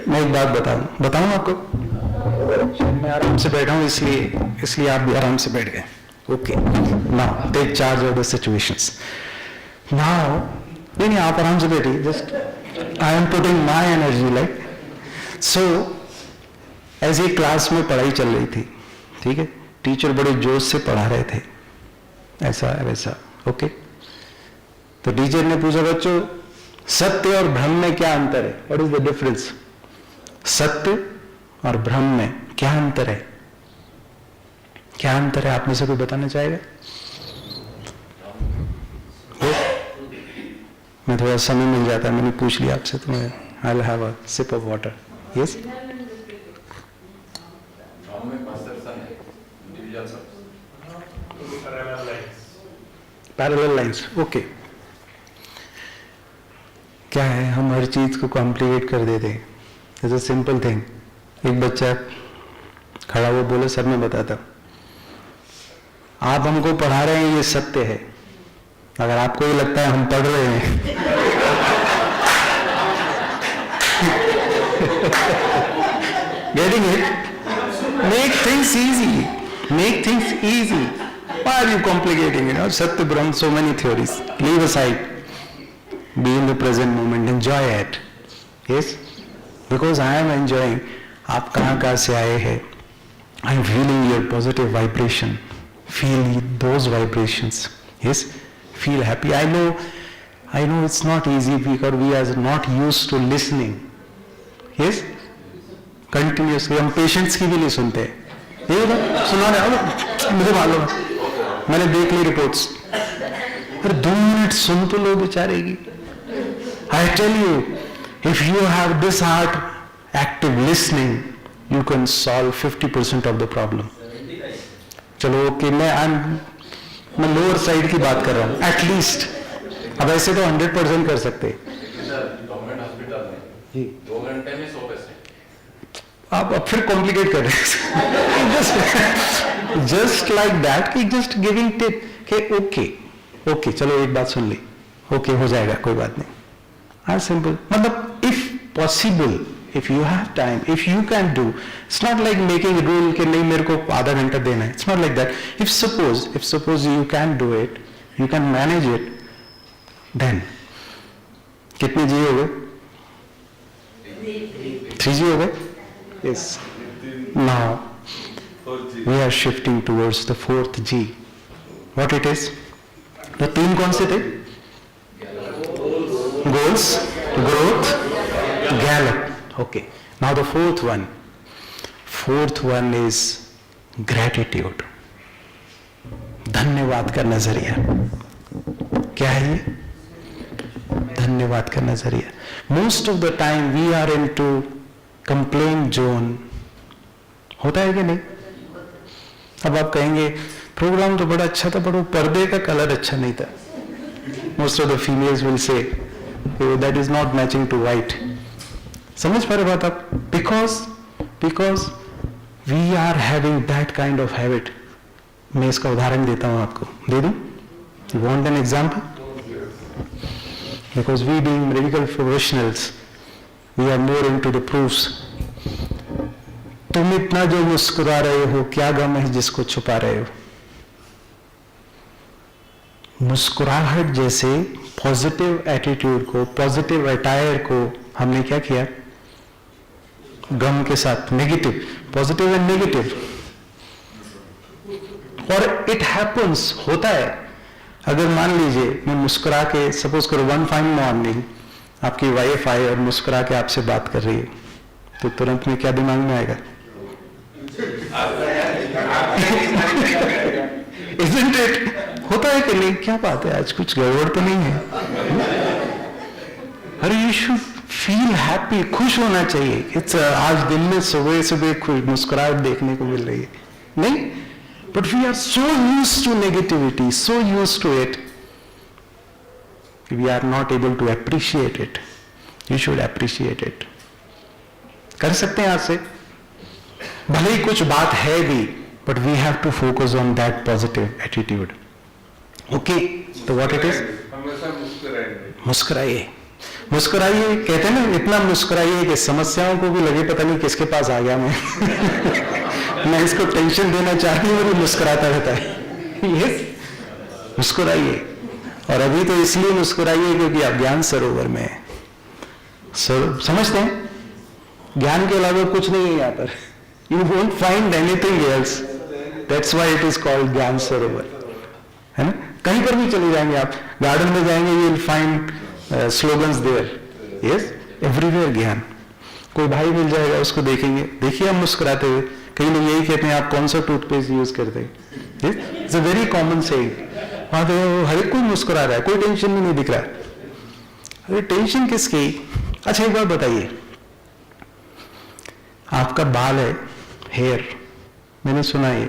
मैं एक बात बताऊं आपको। मैं आराम से बैठा हूं, इसलिए आप भी आराम से बैठ गए। Okay, now take charge of the situations. Now नहीं, आप आराम से बैठिए। Just I am putting my energy like so. ऐसे क्लास में पढ़ाई चल रही थी, ठीक है? टीचर बड़े जोश से पढ़ा रहे थे, ऐसा वैसा। ओके, तो टीचर ने पूछा, बच्चों सत्य और भ्रम में क्या अंतर है? What is the difference? सत्य और भ्रम में क्या अंतर है? क्या अंतर है? आप में से कोई बताना चाहेगा? मैं थोड़ा समय मिल जाता है, मैंने पूछ लिया आपसे, तो मैं I will have a sip of water. Yes, parallel lines, okay. क्या है, हम हर चीज को कॉम्प्लिकेट कर देते हैं। It's a simple thing. एक बच्चा खड़ा हुआ बोले, सर मैं बताता हूं, आप हमको पढ़ा रहे हैं ये सत्य है, अगर आपको ये लगता है हम पढ़ रहे हैं getting it? Make things easy. Make things easy. Why are you complicating it? Satya Brahm, so many theories. Leave aside. Be in the present moment. Enjoy it. Yes? Because I am enjoying. आप कहाँ से आए हैं? I am feeling your positive vibration. Feel those vibrations. Yes? Feel happy. I know it's not easy because we are not used to listening. Yes? Continuously हम patients की भी नहीं सुनते। ये सुना रहे, मुझे मालूम है, मैंने देख ली रिपोर्ट्स। अरे 2 मिनट सुन तो लो बेचारेगी। I tell you, if you have this heart active listening, you can solve 50% of the problem. चलो ओके, मैं लोअर साइड की बात कर रहा हूँ एटलीस्ट। अब ऐसे तो 100% कर सकते। गवर्नमेंट हॉस्पिटल में 2 घंटे में 100 पेशेंट। आप अब फिर कॉम्प्लिकेट कर रहे हैं। जस्ट लाइक दैट, कि जस्ट गिविंग टिप के ओके चलो एक बात सुन ली, ओके हो जाएगा, कोई बात नहीं। हाँ सिंपल, मतलब if possible, if you have time, if you can do, it's not like making rule कि नहीं मेरे को आधा घंटा देना है। It's not like that. If suppose you can do it, you can manage it, then कितने जी हो गए? 3 जी हो गए। Yes. Now we are shifting towards the 4th G. What it is? The 3 कौन से थे? Goals, growth, gallop. Okay. Now the 4th one. 4th one is gratitude. धन्यवाद का नजरिया। क्या है ये? धन्यवाद का नजरिया। Most of the time we are into complain zone. होता है कि नहीं? अब आप कहेंगे प्रोग्राम तो बड़ा अच्छा था पर वो पर्दे का कलर अच्छा नहीं था। Most of the females will say that is not matching to white. समझ पा रहे बात आप? Because we are having that kind of habit. मैं इसका उदाहरण देता हूं आपको, दे दूं? You want an example? Because we being medical professionals, we are more into the proofs. तुम इतना जो मुस्कुरा रहे हो, क्या गम है जिसको छुपा रहे हो? मुस्कुराहट जैसे पॉजिटिव एटीट्यूड को, पॉजिटिव अटायर को हमने क्या किया? गम के साथ नेगेटिव, पॉजिटिव एंड नेगेटिव। और इट हैपन्स, होता है। अगर मान लीजिए मैं मुस्कुरा के, सपोज करो वन फाइन मॉर्निंग आपकी वाइफ आई और मुस्कुरा के आपसे बात कर रही है, तो तुरंत में क्या दिमाग में आएगा? Isn't it? होता है कि नहीं? क्या बात है, आज कुछ गड़बड़ तो नहीं है? अरे यू शुड फील हैप्पी, खुश होना चाहिए। इट्स आज दिन में सुबह सुबह खुश मुस्कुराहट देखने को मिल रही है, नहीं? But we are so used to negativity, so used to it, we are not able to appreciate it. You should appreciate it. कर सकते हैं आज से, भले ही कुछ बात है भी, but we have to focus on that positive attitude. Okay, तो what it is? हमेशा मुस्कुराएंगे। मुस्कुराइए, कहते हैं ना, इतना मुस्कुराइए कि समस्याओं को भी लगे पता नहीं किसके पास आ गया मैं इसको टेंशन देना चाहती हूँ, वो मुस्कुराता रहता है। Yes, मुस्कुराइए। और अभी तो इसलिए मुस्कुराइए क्योंकि आप ज्ञान सरोवर में हैं। समझते हैं? ज्ञान के अलावा कुछ नहीं है यहाँ पर। You won't find anything else, that's why it is called ज्ञान सरोवर, है ना? कहीं पर भी चले जाएंगे आप, गार्डन में जाएंगे, you will find slogans there. Yes, everywhere ज्ञान। कोई भाई मिल जाएगा, उसको देखेंगे, देखिए हम मुस्कुराते हुए। कई लोग यही कहते हैं, आप कौन सा टूथपेस्ट यूज करते हैं? It's a very common saying. वहां तो हर एक कोई मुस्कुरा रहा है, कोई टेंशन भी नहीं दिख रहा है। अरे टेंशन किसकी? अच्छा एक बात बताइए, आपका बाल है, हेयर, मैंने सुना है,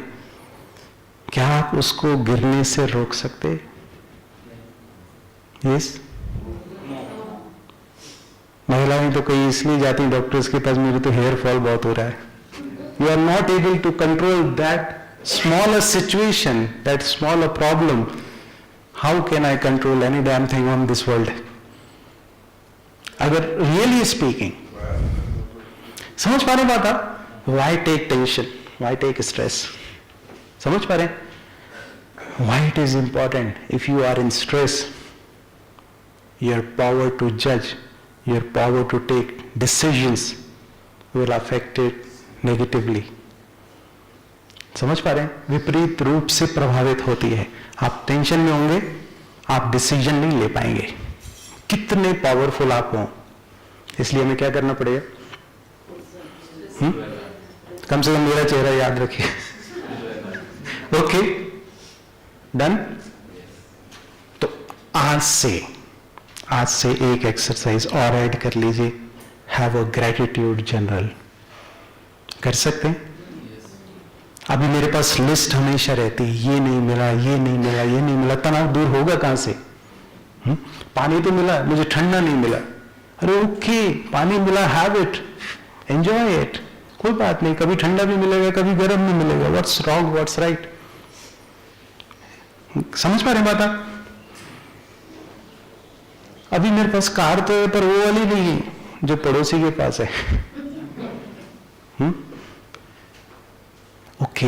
क्या आप उसको गिरने से रोक सकते? यस, महिलाएं तो कई इसलिए जाती हैं डॉक्टर्स के पास, मेरे तो हेयर फॉल बहुत हो रहा है. You are not able to control that smaller situation, that smaller problem. How can I control any damn thing on this world? अगर really speaking, समझ पा रहे बात आप? Why take tension? Why take stress? समझ पा रहे? Why it is important? If you are in stress, your power to judge, your power to take decisions will affect it negatively. समझ पा रहे हैं? विपरीत रूप से प्रभावित होती है. आप टेंशन में होंगे, आप डिसीजन नहीं ले पाएंगे, कितने पावरफुल आप हो. इसलिए हमें क्या करना पड़ेगा? कम से कम मेरा चेहरा याद रखिए. Okay, done. तो आज से एक एक्सरसाइज और ऐड कर लीजिए. Have a gratitude journal. कर सकते हैं? अभी मेरे पास लिस्ट हमेशा रहती है, ये नहीं मिला, ये नहीं मिला, ये नहीं मिला. तनाव दूर होगा कहां से? पानी तो मिला, मुझे ठंडा नहीं मिला. अरे ओके, पानी मिला, हैव इट, एंजॉय इट, कोई बात नहीं. कभी ठंडा भी मिलेगा, कभी गर्म भी मिलेगा. What's wrong, what's right? समझ पा रहे बात आप? अभी मेरे पास कार तो है, पर वो वाली नहीं है जो पड़ोसी के पास है. Okay,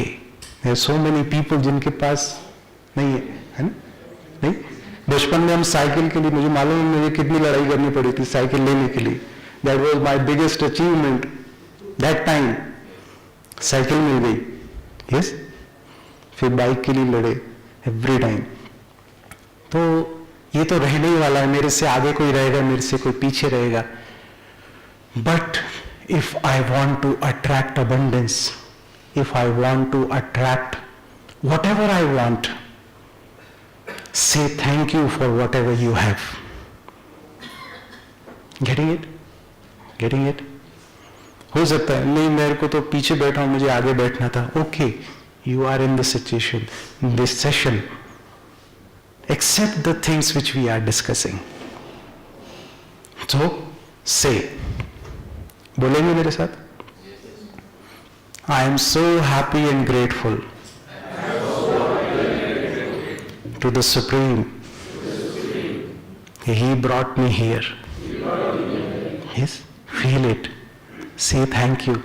there so many people जिनके पास नहीं है ना? नहीं. बचपन में हम साइकिल के लिए, मुझे मालूम है मुझे कितनी लड़ाई करनी पड़ी थी साइकिल लेने के लिए. That was my biggest achievement that time. Cycle मिल गई. यस, फिर बाइक के लिए लड़े एवरी टाइम. तो ये तो रहने ही वाला है. मेरे से आगे कोई रहेगा, मेरे से कोई पीछे रहेगा. But if I want to attract abundance, if I want to attract whatever I want, say thank you for whatever you have. Getting it? Getting it? हो सकता है नहीं, मेरे को तो पीछे बैठा हूं, मुझे आगे बैठना था. Okay, you are in the situation, in this session. Accept the things which we are discussing. So, say. बोलेंगे मेरे साथ? I am so happy and grateful to the Supreme. He brought me here. Yes, feel it. Say thank you.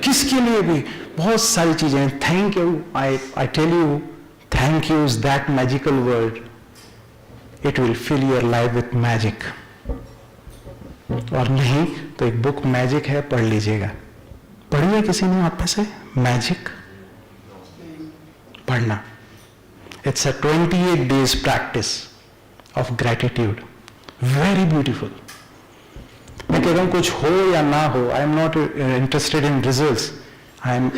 किसके लिए भी? बहुत सारी चीजें. Thank you. I tell you, thank you is that magical word. It will fill your life with magic. और नहीं तो एक बुक मैजिक है, पढ़ लीजिएगा. पढ़ी है किसी ने आप में से? मैजिक पढ़ना. It's a 28 days practice of gratitude. Very beautiful. मैं कह रहा हूं कुछ हो या ना हो, आई am not interested in results. I am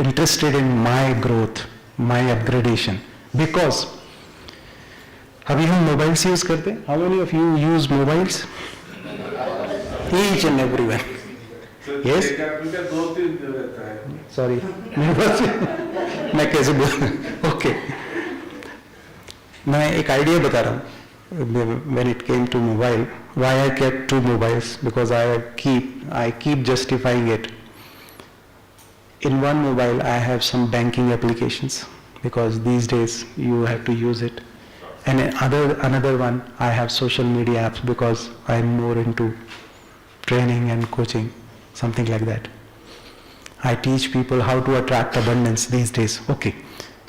interested in my growth, my upgradation. Because अभी हम मोबाइल्स यूज करते हैं. How many of you use mobiles? Each and everyone. Yes. Sorry. मैं कैसे बोल? Okay. मैं एक आइडिया बता रहा हूँ. When it came to mobile, why I kept 2 mobiles? Because I keep justifying it. In one mobile, I have some banking applications because these days you have to use it. And another one, I have social media apps because I am more into training and coaching, something like that. I teach people how to attract abundance these days. Okay,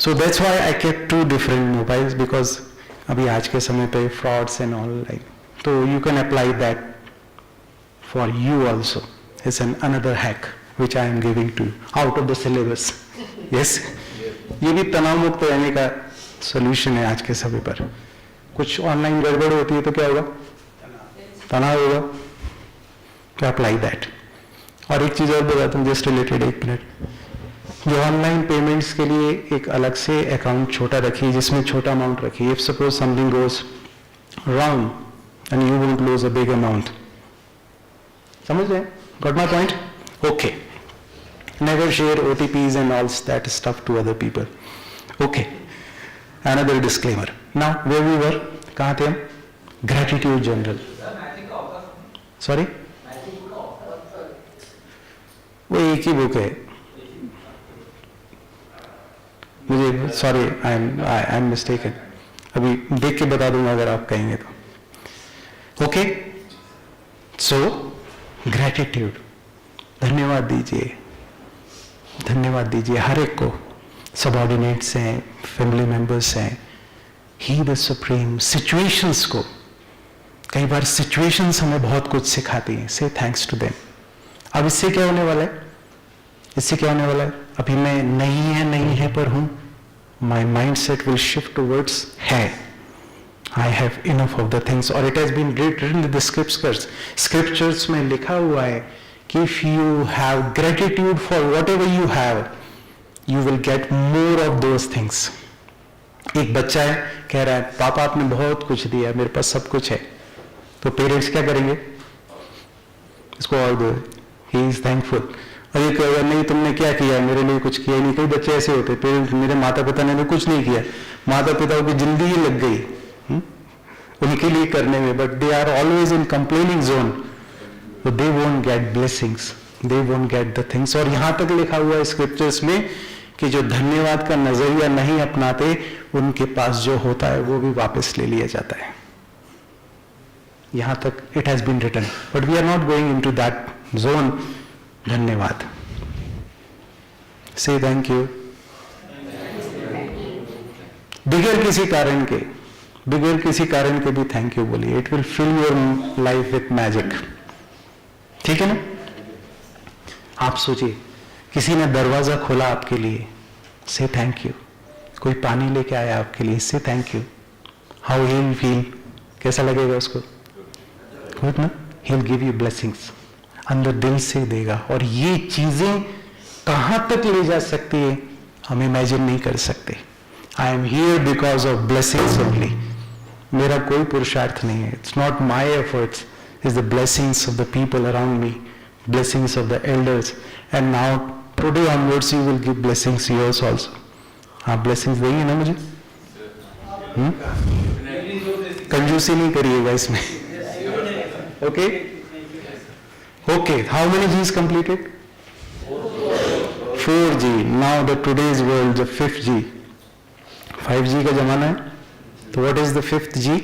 so that's why I kept 2 different mobiles because अभी आज के समय पे frauds and all like. So you can apply that for you also. It's another hack which I am giving to you out of the syllabus. Yes. ये भी तनाव मुक्त रहने का solution है आज के समय पर. कुछ ऑनलाइन गड़बड़ होती है तो क्या होगा? तनाव होगा. to apply that. और एक चीज और बताता हूँ जस्ट रिलेटेड, 1 मिनट. जो ऑनलाइन पेमेंट्स के लिए एक अलग से अकाउंट छोटा रखिए जिसमें छोटा अमाउंट रखिए. If suppose something goes wrong and you won't lose a big amount. समझ रहे? Got my point? Okay. Never share OTPs and all that stuff to other people. Okay. Another disclaimer. Now where we were, कहाँ थे हम? Gratitude general, sorry वो एक ही book है, मुझे sorry I am mistaken, अभी देख के बता दूंगा अगर आप कहेंगे तो। ओके, सो ग्रैटिट्यूड, धन्यवाद दीजिए, धन्यवाद दीजिए हर एक को, सबऑर्डिनेट्स हैं, फैमिली मेंबर्स हैं, ही द सुप्रीम। सिचुएशंस को, कई बार सिचुएशंस हमें बहुत कुछ सिखाती हैं, से थैंक्स टू देम। अब इससे क्या होने वाला है, इससे क्या होने वाला है, अभी मैं नहीं है पर हूं, my mind set will shift towards है, I have enough of the things. और it has been written in the scriptures में लिखा हुआ है कि if you have gratitude for whatever you have, you will get more of those things. एक बच्चा है, कह रहा है पापा आपने बहुत कुछ दिया, मेरे पास सब कुछ है, तो पेरेंट्स क्या करेंगे, इसको और दो, ही इज थैंकफुल। और ये कहेगा नहीं तुमने क्या किया, मेरे लिए कुछ किया ही नहीं। कई बच्चे ऐसे होते, पेरेंट्स, मेरे माता पिता ने तो कुछ नहीं किया, माता पिताओं की जिंदगी लग गई उनके लिए करने में, but they are always in complaining zone, तो they won't get blessings, they won't get the things. और यहां तक लिखा हुआ है स्क्रिप्चर्स में कि जो धन्यवाद का नजरिया नहीं अपनाते, उनके पास जो होता है वो भी वापस ले लिया जाता है। यहां तक it has been written, but we are not going into that zone. धन्यवाद, से थैंक यू, बगैर किसी कारण के, बगैर किसी कारण के भी थैंक यू बोलिए, it will fill your life with magic. ठीक है ना? आप सोचिए, किसी ने दरवाजा खोला आपके लिए, से थैंक यू। कोई पानी लेके आया आपके लिए, से thank you. How he will feel, कैसा लगेगा उसको? गुड ना? He will give you blessings, अंदर दिल से देगा। और ये चीजें कहां तक ले जा सकती है हम इमेजिन नहीं कर सकते। I am here because of blessings only, मेरा कोई पुरुषार्थ नहीं है, it's not my efforts, is the blessings of the people around me, blessings of the elders, and now today onwards you will give blessings yours also. आप blessings देंगे ना मुझे? कंजूसी नहीं करिएगा इसमें। Okay? Okay. How many G's completed? 4G. Now the today's world, the 5th G. 5G का जमाना है। तो what is the 5th G?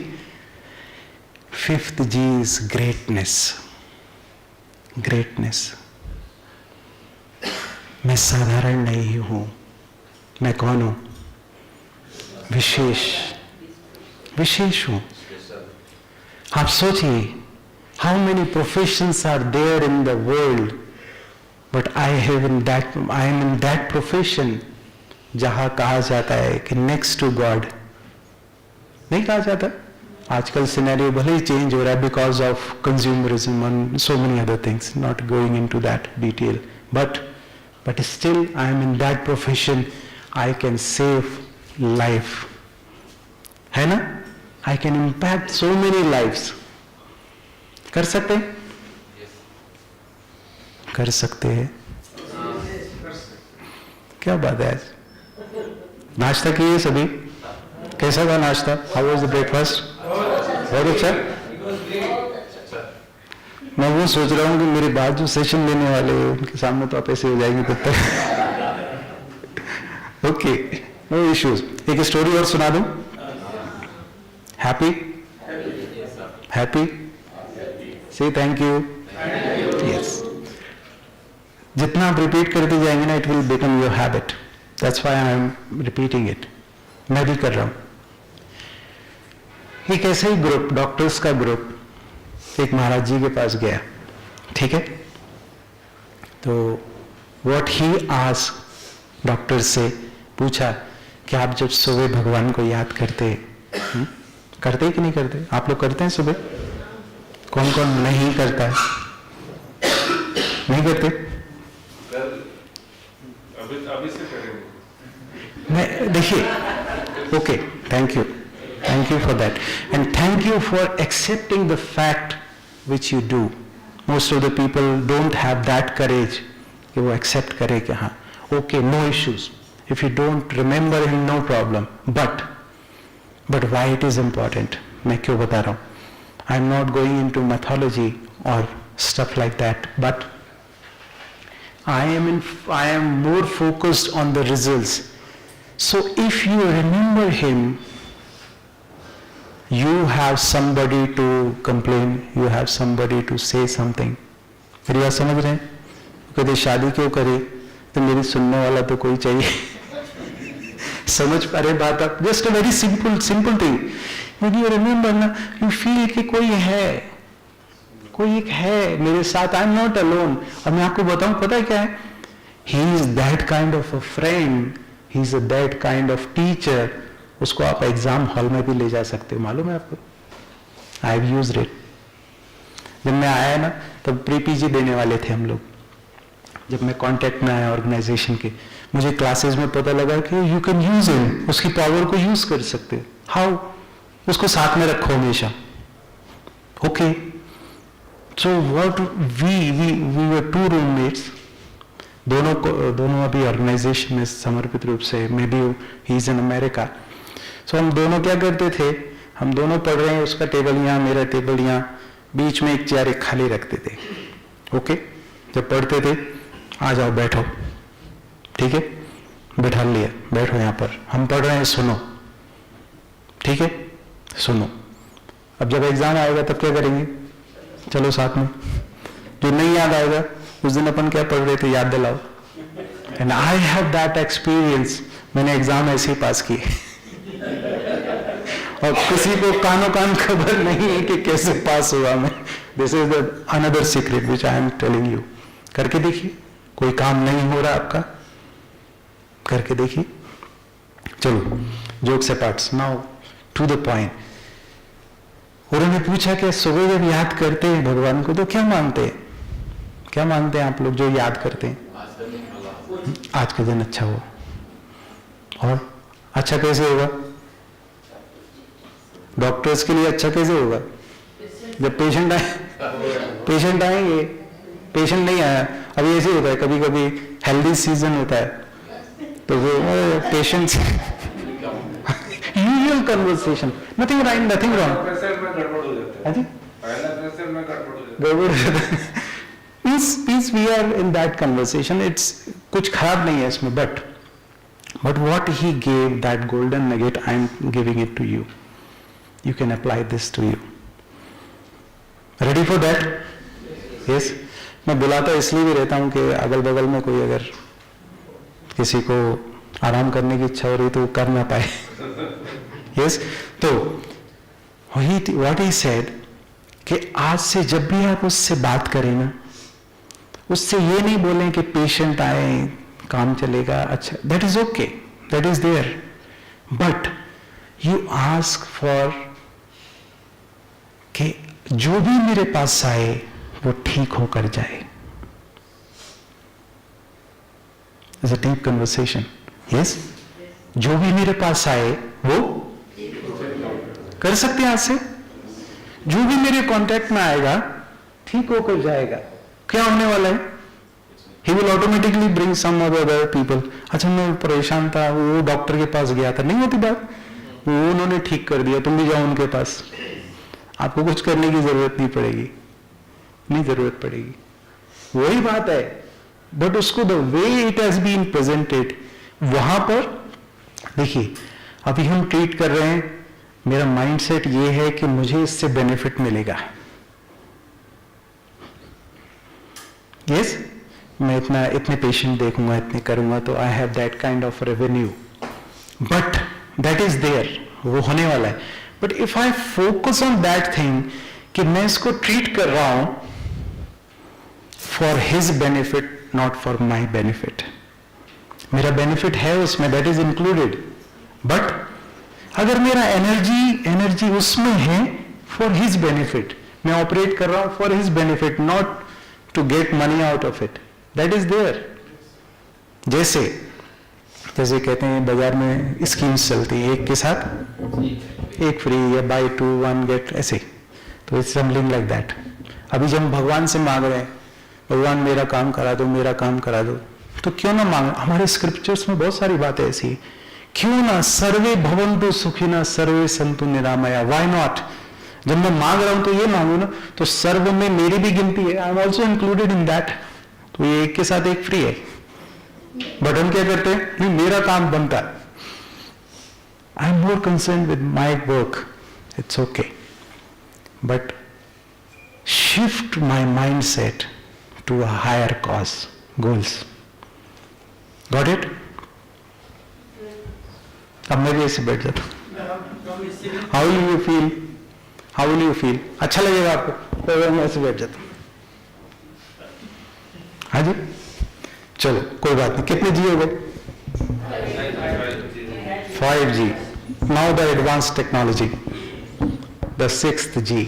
5th G is greatness. Greatness. मैं साधारण नहीं हूं, मैं कौन हूं? विशेष, विशेष हूं। आप सोचिए, how many professions are there in the world, but I am in that profession जहां कहा जाता है कि नेक्स्ट टू गॉड। नहीं कहा जाता। आजकल सिनेरियो भले ही चेंज हो रहा है because of consumerism and so many other things, not going into that detail, but still I am in that profession, I can save life, है ना? I can impact so many lifes. कर सकते हैं? कर सकते हैं। क्या बात है। आज नाश्ता किए सभी? कैसा था नाश्ता? How was the breakfast? बहुत अच्छा। मैं वो सोच रहा हूं कि मेरे बाद जो सेशन लेने वाले हैं उनके सामने तो आप ऐसे हो जाएंगे तब तक। Okay, no issues. एक स्टोरी और सुना दूं? Happy? Happy? Say thank you. Yes, जितना आप रिपीट करते जाएंगे ना, it will become your habit, that's why I am repeating it. मैं भी कर रहा हूं। एक ऐसा ही ग्रुप, डॉक्टर्स का ग्रुप, एक महाराज जी के पास गया, ठीक है? तो व्हाट ही आस्क्ड, डॉक्टर से पूछा कि आप जब सुबह भगवान को याद करते करते कि नहीं करते? आप लोग करते हैं सुबह? कौन कौन नहीं करता है? नहीं करते? अभी से करेंगे। मैं देखिए, okay, thank you, thank you for that, and thank you for accepting the fact which you do. Most of the people don't have that courage कि वो accept करे कि हाँ, okay, no issues, if you don't remember him, no problem, but why it is important, मैं क्यों बता रहा हूँ? I am not going into mythology और stuff like that, but I am more focused on the results. So if you remember him, you have somebody to complain, you have somebody to say something. मेरी बात समझ रहे हैं? कहते शादी क्यों करी, तो मेरी सुनने वाला तो कोई चाहिए। समझ पा रहे बात आप? Just a very simple thing. When you remember ना, you feel कि कोई एक है मेरे साथ, आई एम नॉट अलोन। और मैं आपको बताऊं, पता है क्या है, he is that kind of a friend, he is that kind of teacher. उसको आप एग्जाम हॉल में भी ले जा सकते हो, मालूम है आपको? I have used it. जब मैं आया ना, तब प्री पीजी देने वाले थे हम लोग। जब मैं कांटेक्ट में आया ऑर्गेनाइजेशन के, मुझे क्लासेस में पता लगा कि यू कैन यूज हिम, उसकी पावर को यूज कर सकते हो। हाउ? उसको साथ में रखो हमेशा। Okay, So what we were two roommates, दोनों अभी ऑर्गेनाइजेशन में समर्पित रूप से, maybe he is in America. So हम दोनों क्या करते थे, हम दोनों पढ़ रहे हैं, उसका टेबल यहाँ, मेरा टेबल यहाँ, बीच में एक चेयर एक खाली रखते थे। ओके, जब पढ़ते थे, आ जाओ बैठो, ठीक है, बैठा लिया, बैठो यहाँ पर, हम पढ़ रहे हैं, सुनो, ठीक है, सुनो। अब जब एग्जाम आएगा तब क्या करेंगे? चलो साथ में। जो नहीं याद आएगा, उस दिन अपन क्या पढ़ रहे थे याद दिलाओ। And I have that experience. मैंने एग्जाम ऐसे ही पास किए और किसी को कानो कान खबर नहीं है कि कैसे पास हुआ मैं। This is the another secret which I am telling you. करके देखिए, कोई काम नहीं हो रहा आपका, करके देखिए। चलो, jokes apart, now to the point. उन्होंने पूछा कि सुबह जब याद करते हैं भगवान को तो क्या मानते हैं? क्या मानते हैं आप लोग जो याद करते हैं? आज का दिन अच्छा हो। और अच्छा कैसे होगा? डॉक्टर्स के लिए अच्छा कैसे होगा? जब पेशेंट आएंगे, पेशेंट नहीं आया, अभी ऐसे होता है, कभी कभी हेल्दी सीजन होता है तो वो patients usual conversation, nothing right, nothing wrong. Pressure में गड़बड़ हो जाता है। हाँ जी, पहला प्रेशर में गड़बड़ हो जाता है। गड़बड़ हो जाता है। Peace, we are in that conversation. It's कुछ खराब नहीं है इसमें, but what he gave, that golden nugget, I'm giving it to you. You can apply this to you. Ready for that? Yes. मैं बुलाता इसलिए भी रहता हूँ कि अगल बगल में कोई अगर किसी को आराम करने की इच्छा हो रही तो वो कर ना पाए। यस, तो व्हाट ही सेड कि आज से जब भी आप उससे बात करें ना, उससे ये नहीं बोलें कि पेशेंट आए, काम चलेगा, अच्छा, that is okay, that is there, but you ask for कि जो भी मेरे पास आए वो ठीक होकर जाए। It's a deep conversation. Yes, जो भी मेरे पास आए वो कर सकते हैं आज से, जो भी मेरे कांटेक्ट में आएगा ठीक होकर जाएगा। क्या होने वाला है? He will automatically bring some other people. अच्छा, मैं परेशान था, वो डॉक्टर के पास गया था, नहीं होती बात, वो उन्होंने ठीक कर दिया, तुम भी जाओ उनके पास। आपको कुछ करने की जरूरत नहीं पड़ेगी, नहीं जरूरत पड़ेगी, वही बात है। बट उसको the way it has been presented, वहां पर देखिए, अभी हम ट्रीट कर रहे हैं, मेरा माइंडसेट ये है कि मुझे इससे बेनिफिट मिलेगा। यस, मैं इतने पेशेंट देखूंगा, इतने करूंगा, तो I have that kind of revenue, but that is there, वो होने वाला है। But if I focus on that thing कि मैं इसको ट्रीट कर रहा हूं for his benefit, not for my benefit, मेरा बेनिफिट है उसमें, दैट इज इंक्लूडेड, बट अगर मेरा एनर्जी उसमें है फॉर हिज बेनिफिट, मैं ऑपरेट कर रहा हूं for his benefit, not to get money out of it, that is there. जैसे कहते हैं बाजार में स्कीम्स चलती है, एक के साथ एक फ्री या बाय 2 1 गेट, ऐसे, तो इट्स समथिंग लाइक दैट। अभी जब हम भगवान से मांग रहे हैं, भगवान मेरा काम करा दो, मेरा काम करा दो, तो क्यों ना मांग, हमारे स्क्रिप्चर्स में बहुत सारी बातें ऐसी, क्यों ना सर्वे भवन्तु सुखिनः सर्वे सन्तु निरामया, व्हाई नॉट? जब मैं मांग रहा हूं तो ये मांगू ना, तो सर्व में मेरी भी गिनती है, I am also included in that. तो ये एक के साथ एक फ्री है। बट हम क्या करते हैं, नहीं मेरा काम बनता है, I am more concern with my work, it's okay, but shift my mind set to a higher cause, goals. Got it? अब मैं भी ऐसे बैठ जाता हूं। How will you feel? How will you feel? अच्छा लगेगा आपको? तो मैं ऐसे बैठ जाता हूं। हाँ जी, चलो कोई बात नहीं। कितने जी हो गए? 5G। Now the advance technology, the 6th G।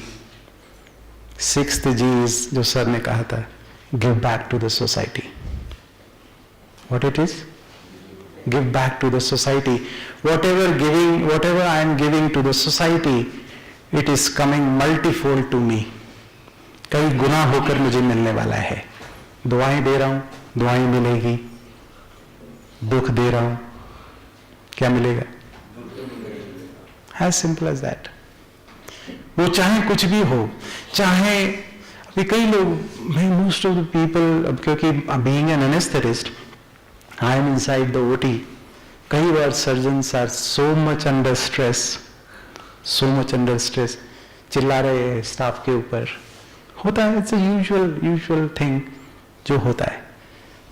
6th G is, जो सर ने कहा था, give back to the society. What it is? Give back to the society. Whatever I am giving to the society, it is coming multifold to me. कई गुना होकर मुझे मिलने वाला है। दुआएं दे रहा हूं, दुआएं मिलेगी। दुख दे रहा हूं, क्या मिलेगा? As simple as that. वो चाहे कुछ भी हो, चाहे अभी कई लोग, most of the people, अब क्योंकि being an anesthetist, I am inside the OT. कई बार surgeons are so much under stress, चिल्ला रहे हैं स्टाफ के ऊपर, होता है, it's a usual thing जो होता है।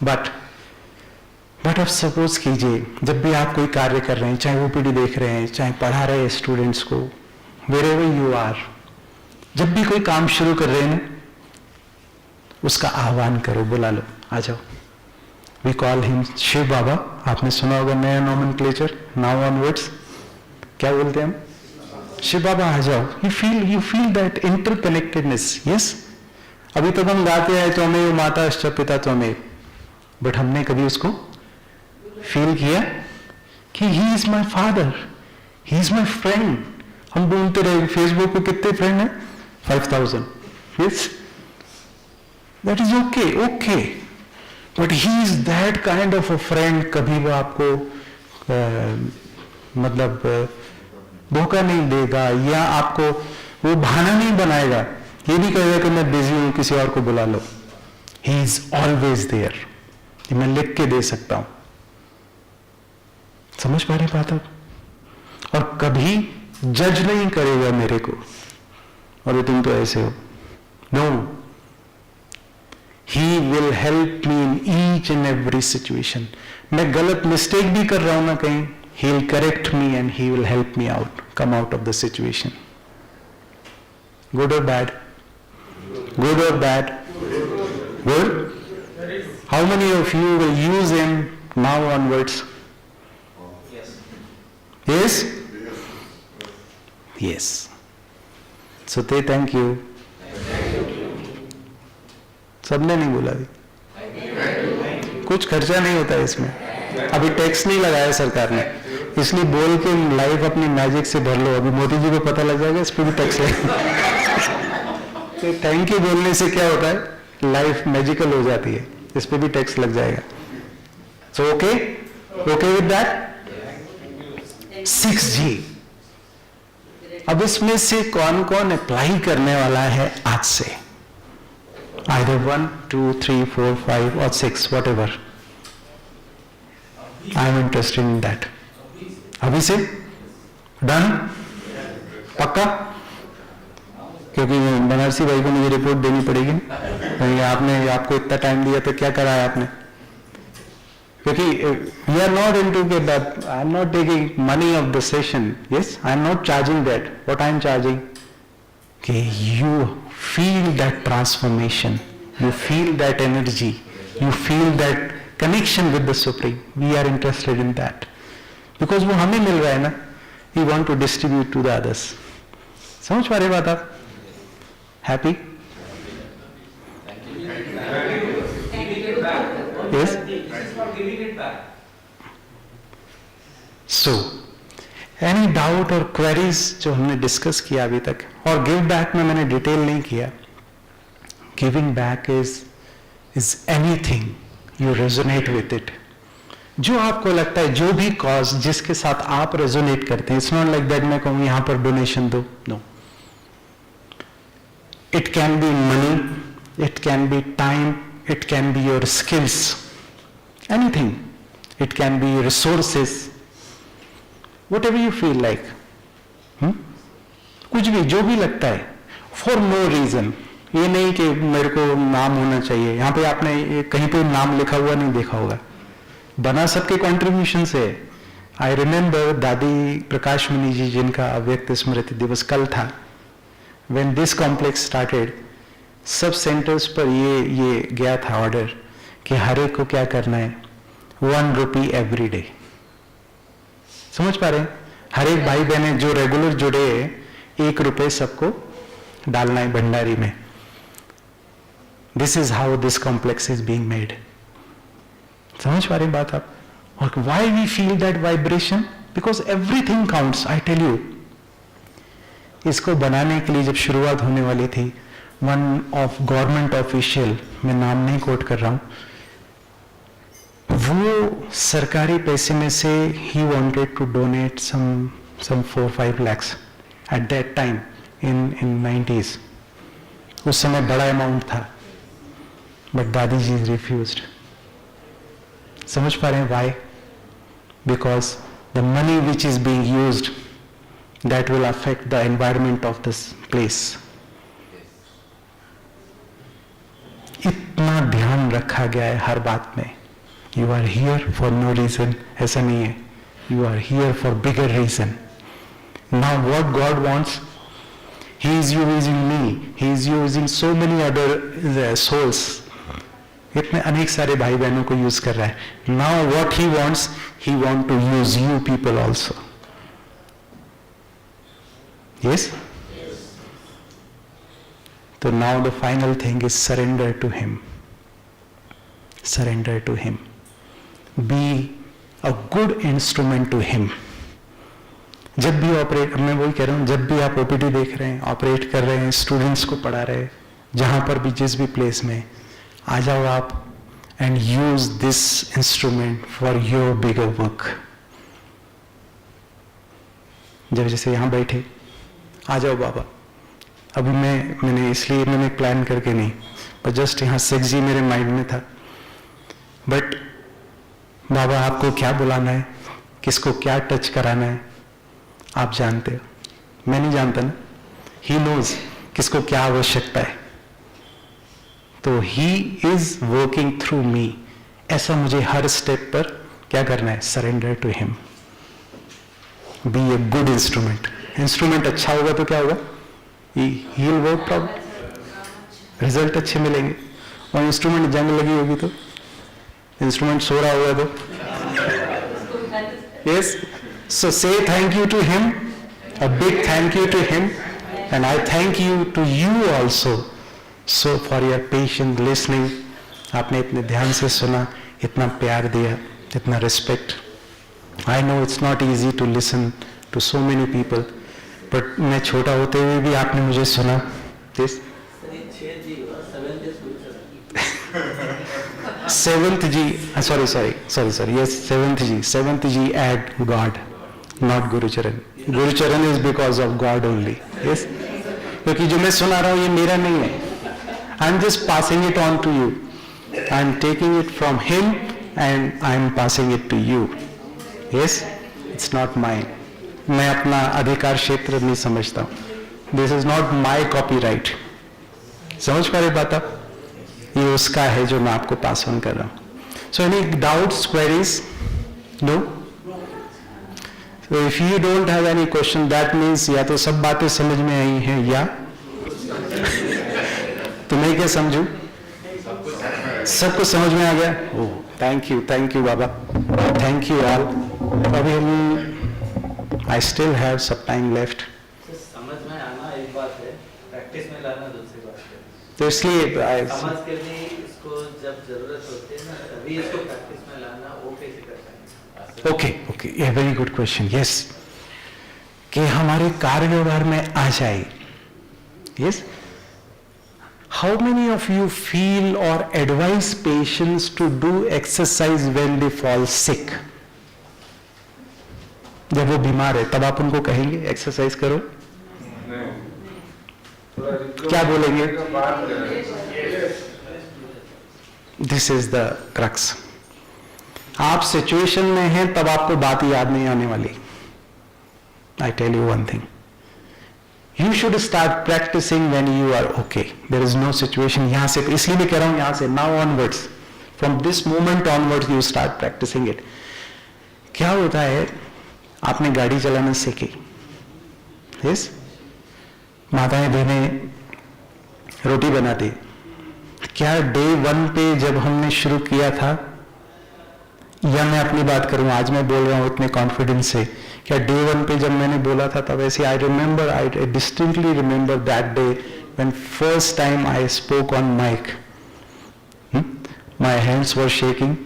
but अब सपोज कीजिए, जब भी आप कोई कार्य कर रहे हैं, चाहे OPD देख रहे हैं, चाहे पढ़ा रहे हैं स्टूडेंट्स को, wherever you are, जब भी कोई काम शुरू कर रहे हैं ना, उसका आह्वान करो, बुला लो, आ जाओ। We call him शिव बाबा। आपने सुना होगा नया नॉमेनक्लेचर, नाउ ऑनवर्ड्स क्या बोलते हैं हम? शिव बाबा आ जाओ। You feel that interconnectedness, yes? अभी तक हम गाते हैं त्वमेव माताश्च पिता त्वमेव, बट हमने कभी उसको फील किया कि he is my father, he is my friend। हम ढूंढते रहे, फेसबुक पे कितने फ्रेंड हैं? 5000। yes, that is okay, but he is that kind of a friend। कभी वो आपको मतलब धोखा नहीं देगा, या आपको वो बहाना नहीं बनाएगा, ये नहीं कहेगा कि मैं बिजी हूं, किसी और को बुला लो। He is always there. ये मैं लिख के दे सकता हूं। समझ पा रहे बात आप? और कभी जज नहीं करेगा मेरे को, और तुम तो ऐसे हो। No, He will help me in each and every situation. मैं गलत मिस्टेक भी कर रहा हूं ना कहीं, He will correct me and He will help me out, come out of the situation. Good or bad? Good or bad? Good? How many of you will use Him now onwards? Yes? Yes. So they thank you. सबने नहीं बोला भी, कुछ खर्चा नहीं होता है इसमें, अभी टैक्स नहीं लगाया सरकार ने, इसलिए बोल के लाइफ अपनी मैजिक से भर लो। अभी मोदी जी को पता लग जाएगा इस पर भी टैक्स लगेगा। तो थैंक यू बोलने से क्या होता है, लाइफ मैजिकल हो जाती है, इस पर भी टैक्स लग जाएगा। So okay with that. 6G। अब इसमें से कौन कौन अप्लाई करने वाला है आज से? Either 1, 2, 3, 4, 5 or 6, whatever. I am interested in that. अभी से डन? पक्का? क्योंकि बनारसी भाई को मुझे रिपोर्ट देनी पड़ेगी ना, आपको इतना टाइम दिया तो क्या करा है आपने? क्योंकि we are not into that, I am not taking money of the session. Yes, I am not charging that. What I am charging? Okay, you feel that transformation, you feel that energy, you feel that connection with the Supreme. We are interested in that because वो हमें मिल रहा है ना, we want to distribute to the others. समझ पा रहे बात आप? Happy? Yes? So, any doubt और क्वेरीज जो हमने डिस्कस किया अभी तक, और गिव बैक में मैंने डिटेल नहीं किया। Giving back is anything you resonate with it, जो आपको लगता है, जो भी कॉज जिसके साथ आप रेजोनेट करते हैं। इट्स नॉट लाइक दैट मैं कहूँ यहां पर डोनेशन दो, no. It can be money, it can be time, it can be your skills, anything. It can be resources, whatever you feel like. कुछ भी, जो भी लगता है, for no reason. ये नहीं कि मेरे को नाम होना चाहिए. यहाँ पे आपने कहीं पे नाम लिखा हुआ नहीं देखा होगा. बना सबके कंट्रीब्यूशन से. आई रिमेम्बर दादी प्रकाश मुनि जी, जिनका अव्यक्त स्मृति दिवस कल था, when this complex started, सब सेंटर्स पर ये गया था ऑर्डर कि हर एक को क्या करना है, 1 रुपी एवरी डे. समझ पा रहे हैं? हर एक भाई बहने जो रेगुलर जुड़े हैं, 1 रुपए सबको डालना है भंडारी में. This is how this complex is being made. समझ पा रहे हैं बात आप? और why we feel that vibration? Because everything counts. I tell you, इसको बनाने के लिए जब शुरुआत होने वाली थी, वन ऑफ गवर्नमेंट ऑफिशियल, मैं नाम नहीं कोट कर रहा हूं, वो सरकारी पैसे में से ही wanted to donate some 4-5 lakhs at that time in 90s. उस समय बड़ा अमाउंट था, बट दादी जी रिफ्यूज्ड. समझ पा रहे हैं why? Because the money which is being used, that will affect the environment of this place. इतना ध्यान रखा गया है हर बात में. You are here for no reason. ऐसा नहीं है. You are here for bigger reason. Now what God wants, He is using me. He is using so many other souls. इतने अनेक सारे भाई बहनों को यूज कर रहा है. Now what He wants, He wants to use you people also. Yes? So now the final thing is surrender to Him. Surrender to Him. Be a good instrument to Him. जब भी operate, मैं वही कह रहा हूँ, जब भी आप ओपीडी देख रहे हैं, ऑपरेट कर रहे हैं, स्टूडेंट्स को पढ़ा रहे हैं, जहाँ पर भी जिस भी प्लेस में, आ जाओ आप and use this instrument for your bigger work. जब जैसे यहाँ बैठे, आ जाओ बाबा. अभी मैंने प्लान करके नहीं, पर जस्ट यहाँ सेक्स जी मेरे माइंड में था. बट बाबा आपको क्या बुलाना है, किसको क्या टच कराना है, आप जानते हो. मैं नहीं जानता ना. ही नोज किसको क्या आवश्यकता है. तो he is working through me. ऐसा मुझे हर स्टेप पर क्या करना है, surrender to him. Be a good instrument. Instrument अच्छा होगा तो क्या होगा, he will work proper, result अच्छे मिलेंगे. और इंस्ट्रूमेंट जंग लगी होगी तो, इंस्ट्रूमेंट सो रहा होगा तो. Yes, so say thank you to him, a big thank you to him, and I thank you to you also so for your patient listening. आपने इतने ध्यान से सुना, इतना प्यार दिया, इतना respect. I know it's not easy to listen to so many people, but मैं छोटा होते हुए भी आपने मुझे सुना. Seventh G, sorry, yes, seventh G add God, not Gurucharan. Gurucharan is because of God only. Yes, क्योंकि जो मैं सुना रहा हूं ये मेरा नहीं है. I am just passing it on to you. I am taking it from him and I am passing it to you. Yes, it's not mine. मैं अपना अधिकार क्षेत्र नहीं समझता हूं. This is not my copyright. समझ पा रहे बात आप? ये उसका है जो मैं आपको पास ऑन कर रहा हूं. So any doubts, queries? No? So if you don't have any question, that means या तो सब बातें समझ में आई हैं, या तो मैं क्या समझू, सबको समझ में आ गया. ओह, थैंक यू बाबा, थैंक यू ऑल. अभी हम I still have some time left. समझ में आना एक बात है, प्रैक्टिस में लाना दूसरी बात है. तो इसलिए समझ के लिए इसको जब जरूरत होती है ना, तभी इसको प्रैक्टिस में लाना, वो कैसे करते हैं? ओके, ये वेरी गुड क्वेश्चन. यस, कि हमारे कार्य व्यवहार में आ जाए. Yes, how many of you feel और advice patients to do exercise when they fall sick? जब वो बीमार है तब आप उनको कहेंगे एक्सरसाइज करो? थोड़ा recover क्या बोलेंगे? करने का बात करें। This is the crux. आप सिचुएशन में हैं तब आपको बात याद नहीं आने वाली। I tell you one thing, you should start practicing when you are okay. There is no situation. यहां से, इसलिए मैं कह रहा हूं यहां से, now onwards, from this moment onwards you start practicing it. क्या होता है, आपने गाड़ी चलाना सीखी, यस, माताएं बहनें रोटी बनाती, क्या डे 1 पे जब हमने शुरू किया था, या मैं अपनी बात करूं, आज मैं बोल रहा हूं इतने कॉन्फिडेंस से, क्या डे 1 पे जब मैंने बोला था तब ऐसे, I distinctly remember that day when first time I spoke on mic, my hands were shaking,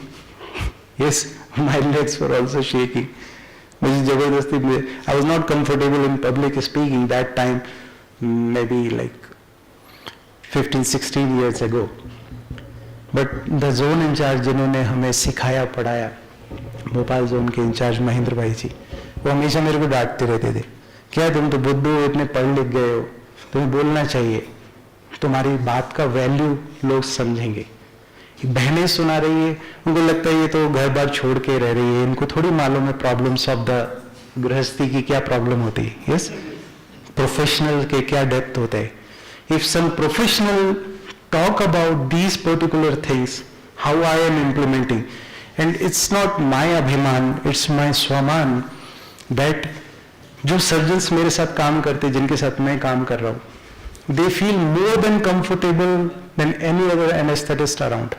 yes, my legs were also shaking. मुझे जबरदस्ती, I was not comfortable in public speaking that time, may be like 15-16 years ago. But the zone incharge जिन्होंने हमें सिखाया पढ़ाया, Bhopal zone के incharge Mahendra भाई जी, वो हमेशा मेरे को डांटते रहते थे, क्या तुम तो बुद्धू हो, इतने पढ़ लिख गए हो, तुम्हें बोलना चाहिए, तुम्हारी बात का वैल्यू लोग समझेंगे। बहनें सुना रही है, उनको लगता है ये तो घर बार छोड़ के रह रही है, इनको थोड़ी मालूम है प्रॉब्लम्स ऑफ द गृहस्थी की क्या प्रॉब्लम होती है, यस, प्रोफेशनल के क्या डेप्थ होते हैं। If some professional talk about these particular things, how I am implementing, and it's not my abhiman, it's my swaman, that जो surgeons मेरे साथ काम करते, जिनके साथ मैं काम कर रहा हूँ, they feel more than comfortable than any other anesthetist around.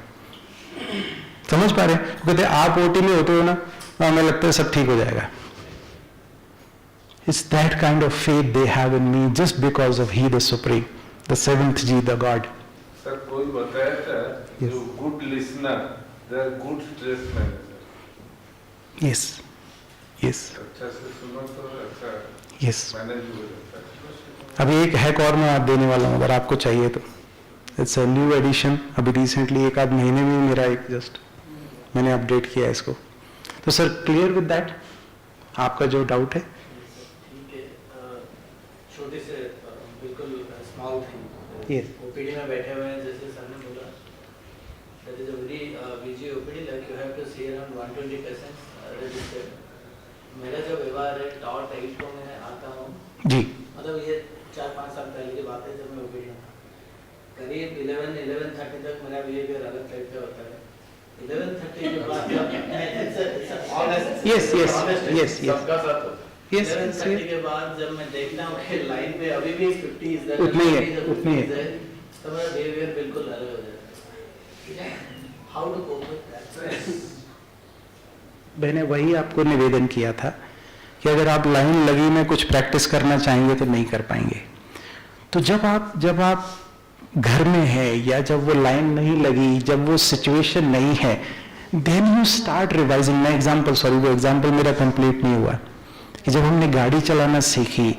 समझ पा रहे हैं? वो कहते आप ओटी में होते हो ना, हमें लगता है सब ठीक हो जाएगा। It's that kind of faith they have in me just because of He the Supreme, the seventh G, the God. Sir कोई बताया था, Yes. जो good listener, they are good stress manager. Yes, yes, अच्छा से सुनो तो अच्छा yes. Manage हो जाता है। अभी एक हैक और मैं आप देने वाला हूँ, अगर आपको चाहिए तो। इट्स अ न्यू एडिशन, अभी रिसेंटली 1 आध महीने में मेरा एक जस्ट मैंने अपडेट किया इसको। तो सर क्लियर विद दैट, आपका जो डाउट है? ठीक है, छोटे से बिल्कुल स्मॉल थिंग, Yes. ओपीडी में बैठे हुए हैं, जैसे सर ने बोला, that is a very busy OPD, like you have to see around 120 patients registered. मेरा जो व्यवहार है, डॉट 8 को मैं आता हूँ, जी, मतलब ये 4-5 साल पहले की बात है जब मैं ओपीडी में था, करीब 11-11:30 तक मेरा बिहेवियर अलग टाइप का होता है। 11:30 के बाद Yes, yes, yes, yes. सबका साथ होता है। Yes, 11:30 के बाद जब मैं देखता हूँ कि लाइन पे अभी भी 50 is there, उतनी है, 50 उतनी है। तो मेरा बिहेवियर बिल्कुल अलग हो जाता है। How to cope with that? मैंने वही आपको निवेदन किया था कि अगर आप लाइन लगी में कुछ प्रैक्टिस करना चाहेंगे तो नहीं कर पाएंगे। तो जब आप घर में है, या जब वो लाइन नहीं लगी, जब वो सिचुएशन नहीं है, देन यू स्टार्ट रिवाइजिंग। मैं एग्जाम्पल, सॉरी वो एग्जाम्पल मेरा कंप्लीट नहीं हुआ, कि जब हमने गाड़ी चलाना सीखी,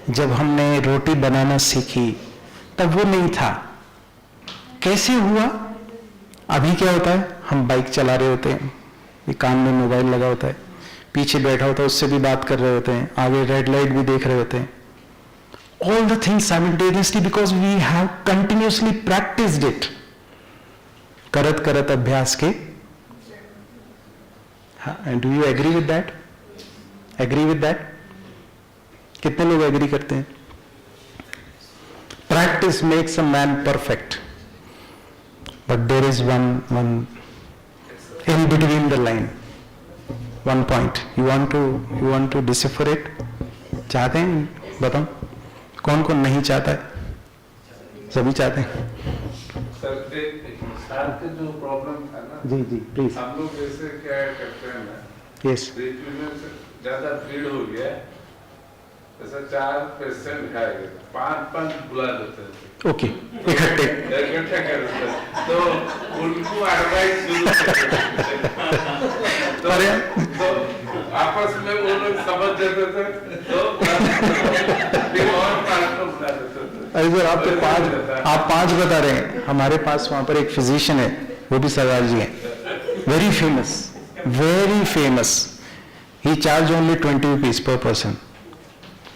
जब हमने रोटी बनाना सीखी, तब वो नहीं था। कैसे हुआ? अभी क्या होता है, हम बाइक चला रहे होते हैं, ये कान में मोबाइल लगा होता है, पीछे बैठा होता है उससे भी बात कर रहे होते हैं, आगे रेड लाइट भी देख रहे होते हैं। All the things simultaneously because we have continuously practiced it. करत करत अभ्यास के। And do you agree with that? Agree with that? कितने लोग एग्री करते हैं? Practice makes a man perfect. But there is one in between the line. One point. You want to decipher it? चाहते हैं? बताओ। कौन कौन नहीं चाहता है? सभी चाहते हैं। सर एक साल के जो प्रॉब्लम था ना, जी जी प्लीज। हम लोग जैसे क्या करते हैं ना, यस, बीच में से ज्यादा भीड़ हो गया, जैसा 4 पेशेंट है, 5 बुला देते हैं, ओके, इकट्ठे इकट्ठा कर देते हैं, तो उनको एडवाइस शुरू तो आपस में वो लोग समझ जाते थे, तो फिर और 5 को बुला देते थे। अरे सर आप 5 बता रहे हैं, हमारे पास वहां पर एक फिजिशियन है, वो भी सरदार जी हैं, very famous, he charge only 20 rupees per person.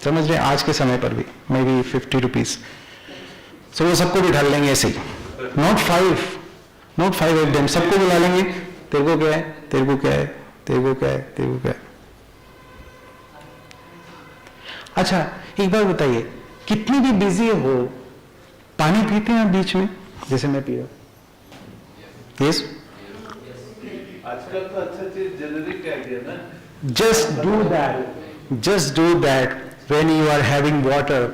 समझ रहे हैं? आज के समय पर भी मे बी 50 रुपीज। सो वो सबको बिठा लेंगे ऐसे ही, नॉट फाइव ऑफ देम, सबको बुला लेंगे, तेरे को क्या है, तेरे को क्या है, तेरे को क्या है, तेरे को क्या है। अच्छा एक बार बताइए, कितनी भी बिजी हो, पानी पीते हैं बीच में, जैसे मैं पी रहा हूं? यस, आजकल तो अच्छा चीज जेनरिक आ गया ना। just do that when you are having water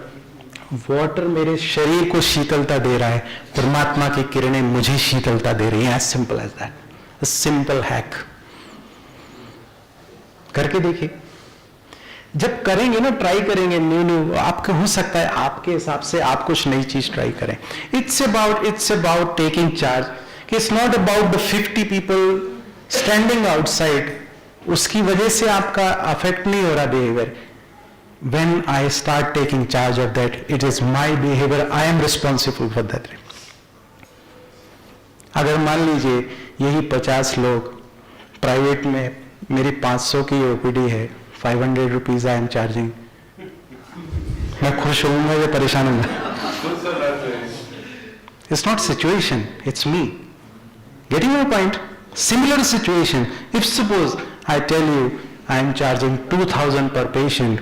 मेरे शरीर को शीतलता दे रहा है, परमात्मा की किरणें मुझे शीतलता दे रही हैं, as simple as that, a simple hack। करके देखिए, जब करेंगे ना, ट्राई करेंगे न्यू आपका हो सकता है आपके हिसाब से आप कुछ नई चीज ट्राई करें। It's about taking charge. It's not about the 50 people standing outside, उसकी वजह से आपका अफेक्ट नहीं हो रहा behaviour. when I start taking charge of that, it is my behavior, I am responsible for that। अगर मान लीजिए यही 50 लोग, प्राइवेट में मेरी 500 की ओपीडी है, 500 रुपीज आई एम चार्जिंग, मैं खुश होऊंगा या परेशान होऊंगा? It's not situation, it's me. Getting my point? Similar situation, if suppose I tell you I am charging 2000 per patient,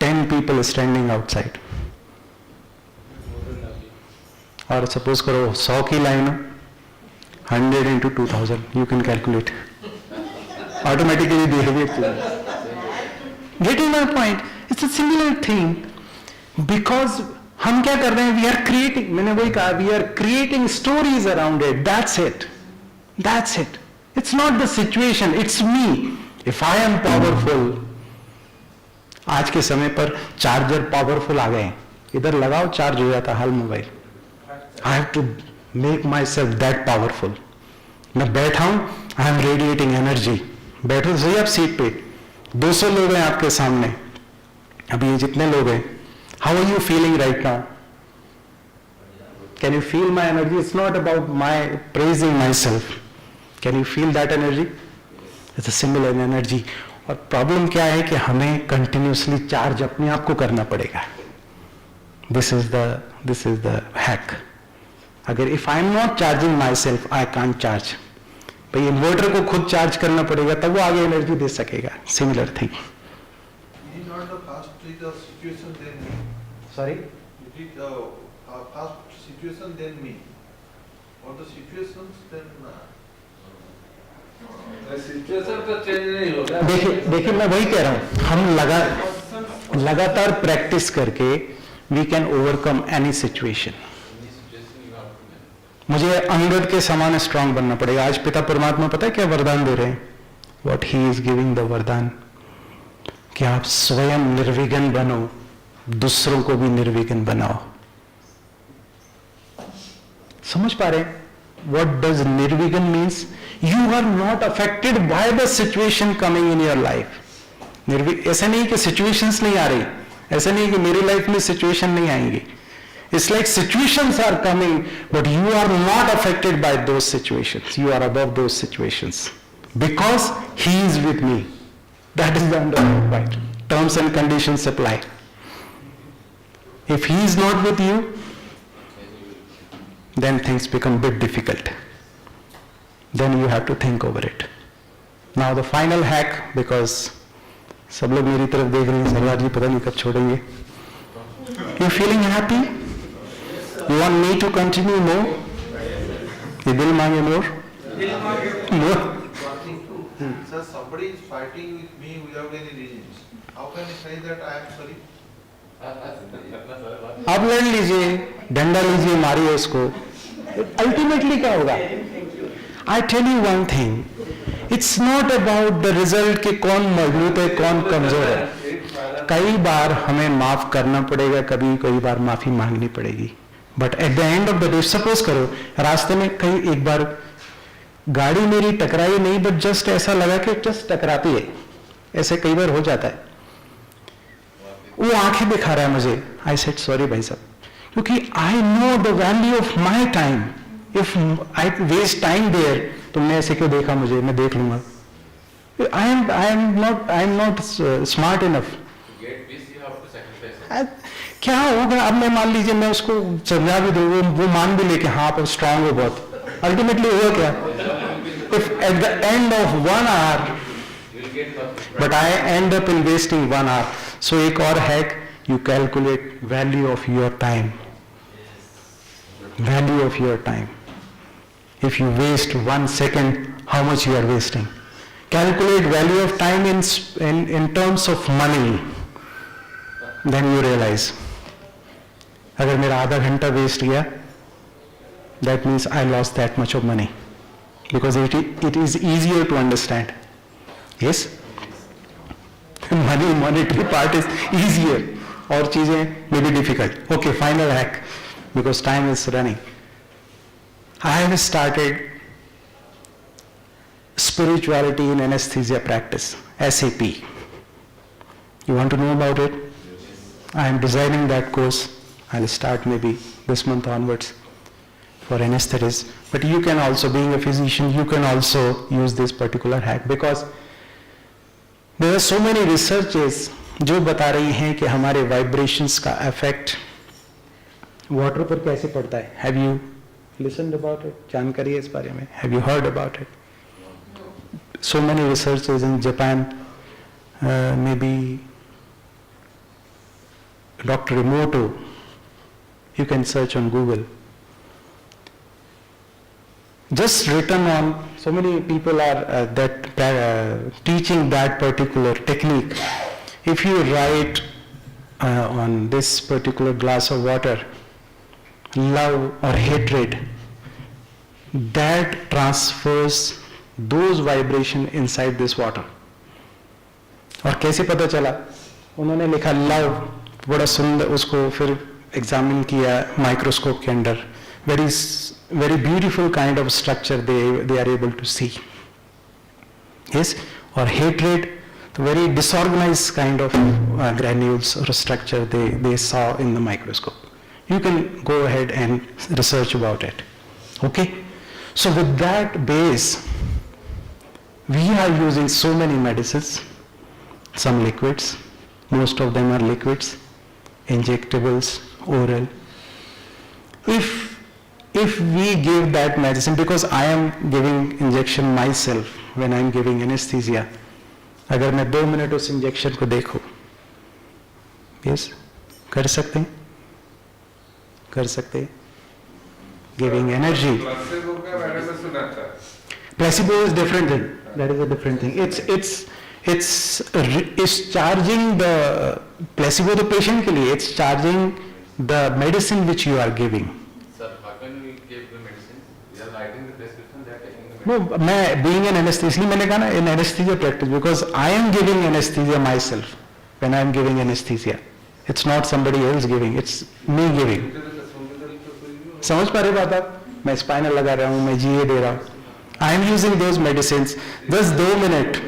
10 people standing outside, और सपोज करो 100 की लाइन हो, 100 into 2000, you can calculate, automatically behavior change। Getting my point? It's a similar thing, because हम क्या कर रहे हैं, we are creating, मैंने वही कहा, we are creating stories around it, that's it। It's not the situation, it's me। If I am powerful, आज के समय पर चार्जर पावरफुल आ गए हैं, इधर लगाओ चार्ज हो जाता हाल mobile. I have to make myself that powerful। मैं बैठा हूं, I am radiating energy। बैठो सही आप सीट पे, 200 लोग हैं आपके सामने, अभी ये जितने लोग हैं, how are you feeling right now? Can you feel my energy? It's not about my praising myself। Can you feel that energy? It's a similar energy। और प्रॉब्लम क्या है कि हमें कंटिन्यूसली चार्ज अपने आप को करना पड़ेगा। This is the hack. अगर if I am not charging my self, I can't charge. भाई इन्वर्टर को खुद चार्ज करना पड़ेगा, तब वो आगे एनर्जी दे सकेगा। Similar thing. सॉरी, सिचुएशन तो चेंज नहीं होगा। देखिए मैं वही कह रहा हूं, हम लगातार प्रैक्टिस करके we can overcome any situation. मुझे अंगद के समान स्ट्रांग बनना पड़ेगा। आज पिता परमात्मा पता है क्या वरदान दे रहे हैं? What he is giving the वरदान, कि आप स्वयं निर्विघ्न बनो, दूसरों को भी निर्विघ्न बनाओ। समझ पा रहे हैं? What does nirvighn means? You are not affected by the situation coming in your life। ऐसा नहीं कि situations नहीं आ रही, ऐसा नहीं कि मेरी लाइफ में situation नहीं आएंगी। It's like situations are coming, but you are not affected by those situations। You are above those situations because He is with me। That is the underlying point। Terms and conditions apply। If He is not with you, then things become a bit difficult। Then you have to think over it। Now the final hack, because सब लोग मेरी तरफ देख रहे हैं, सरदार जी पता नहीं कब छोड़ेंगे। You feeling happy? You want me to continue more? ये दिल मांगे more? More? Sir, somebody is fighting with me without any reasons. How can I say that I am sorry? आप लड़ लीजिए, डंडा लीजिए, मारिए उसको, अल्टीमेटली क्या होगा? I tell you one thing, it's not about the result कि कौन मजबूत है कौन कमजोर है। कई बार हमें माफ करना पड़ेगा, कई बार माफी मांगनी पड़ेगी, but at the end of the day, suppose करो रास्ते में कहीं एक बार गाड़ी मेरी टकराई नहीं, बट जस्ट ऐसा लगा कि जस्ट टकराती है, ऐसे कई बार हो जाता है। वो आंखें दिखा रहा है मुझे, आई सेड सॉरी भाई साहब, क्योंकि I know the value of my time. If I waste time there, तुमने ऐसे क्यों देखा मुझे, मैं देख लूंगा। I am not smart enough. क्या होगा? अब मैं मान लीजिए मैं उसको समझा भी दूँ, वो मान भी ले कि हाँ आप स्ट्रांग हो बहुत, अल्टीमेटली हुआ क्या? If at the end of 1 hour but I end up in wasting 1 hour. So एक और hack, you calculate value of your time. Value of your time. If you waste 1 second, how much you are wasting? Calculate value of time in terms of money. Then you realize, अगर मेरा आधा घंटा waste गया, that means I lost that much of money. Because it is easier to understand. Yes? Monetary part is easier. और चीजें may be difficult. Okay, final hack, because time is running. I have started spirituality in anesthesia practice, SAP. You want to know about it? I am designing that course. I'll start maybe this month onwards for anesthetists. But you can also, being a physician, you can also use this particular hack, because there are so many researches जो बता रही हैं कि हमारे vibrations का effect water पर कैसे पड़ता है. Have you listened about it? जानकारी है इस बारे में? Have you heard about it? So many researchers in Japan, maybe Dr. Emoto, you can search on Google. Just written on, so many people are teaching that particular technique. If you write on this particular glass of water, love or hatred, that transfers those vibration inside this water. और कैसे पता चला? उन्होंने लिखा love, बड़ा सुंदर, उसको फिर एग्जामिन किया माइक्रोस्कोप के अंदर. Very beautiful kind of structure they are able to see. Yes? Or hatred, the very disorganized kind of granules or structure they saw in the microscope. You can go ahead and research about it. Okay? So with that base, we are using so many medicines, some liquids, most of them are liquids, injectables, oral. If we give that medicine, because I am giving injection myself when I am giving anesthesia, अगर मैं 2 minute उस injection को देखूं, yes, कर सकते हैं? कर सकते हैं? Giving energy. प्लेसिबो का बारे में सुना था. Placebo is different thing. That is a different thing. It's charging the placebo the patient के लिए. It's charging the medicine which you are giving. No, मैं being an anesthesia, इसलिए मैंने कहा ना in anesthesia practice, because I am giving anesthesia myself when I am giving anesthesia. It's not somebody else giving, it's me giving. समझ पा रहे बात आप? मैं स्पाइनल लगा रहा हूँ, मैं GA दे रहा हूँ. I am using those medicines. Just 2 minutes.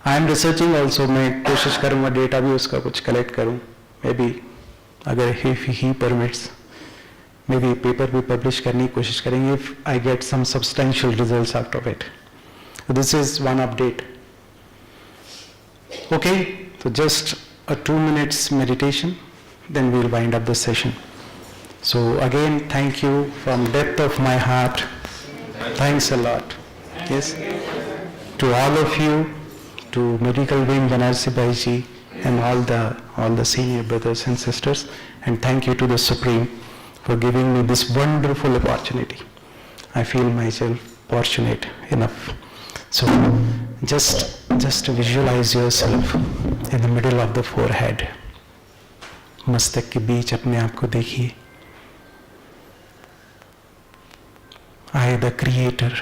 I am researching also. मैं कोशिश करूँगा डेटा भी उसका कुछ कलेक्ट करूँ. Maybe अगर he permits. Maybe paper भी publish करने की कोशिश करेंगे if I get some substantial results out of it. So this is one update. Okay, so just a 2 minutes meditation, then we'll wind up the session. So again, thank you from depth of my heart. Thanks a lot. Yes, to all of you, to Medical Wing Banarsi Bhaiji and all the senior brothers and sisters, and thank you to the Supreme for giving me this wonderful opportunity. I feel myself fortunate enough. So just visualize yourself in the middle of the forehead. मस्तक के बीच अपने आप को देखिए. I, the Creator,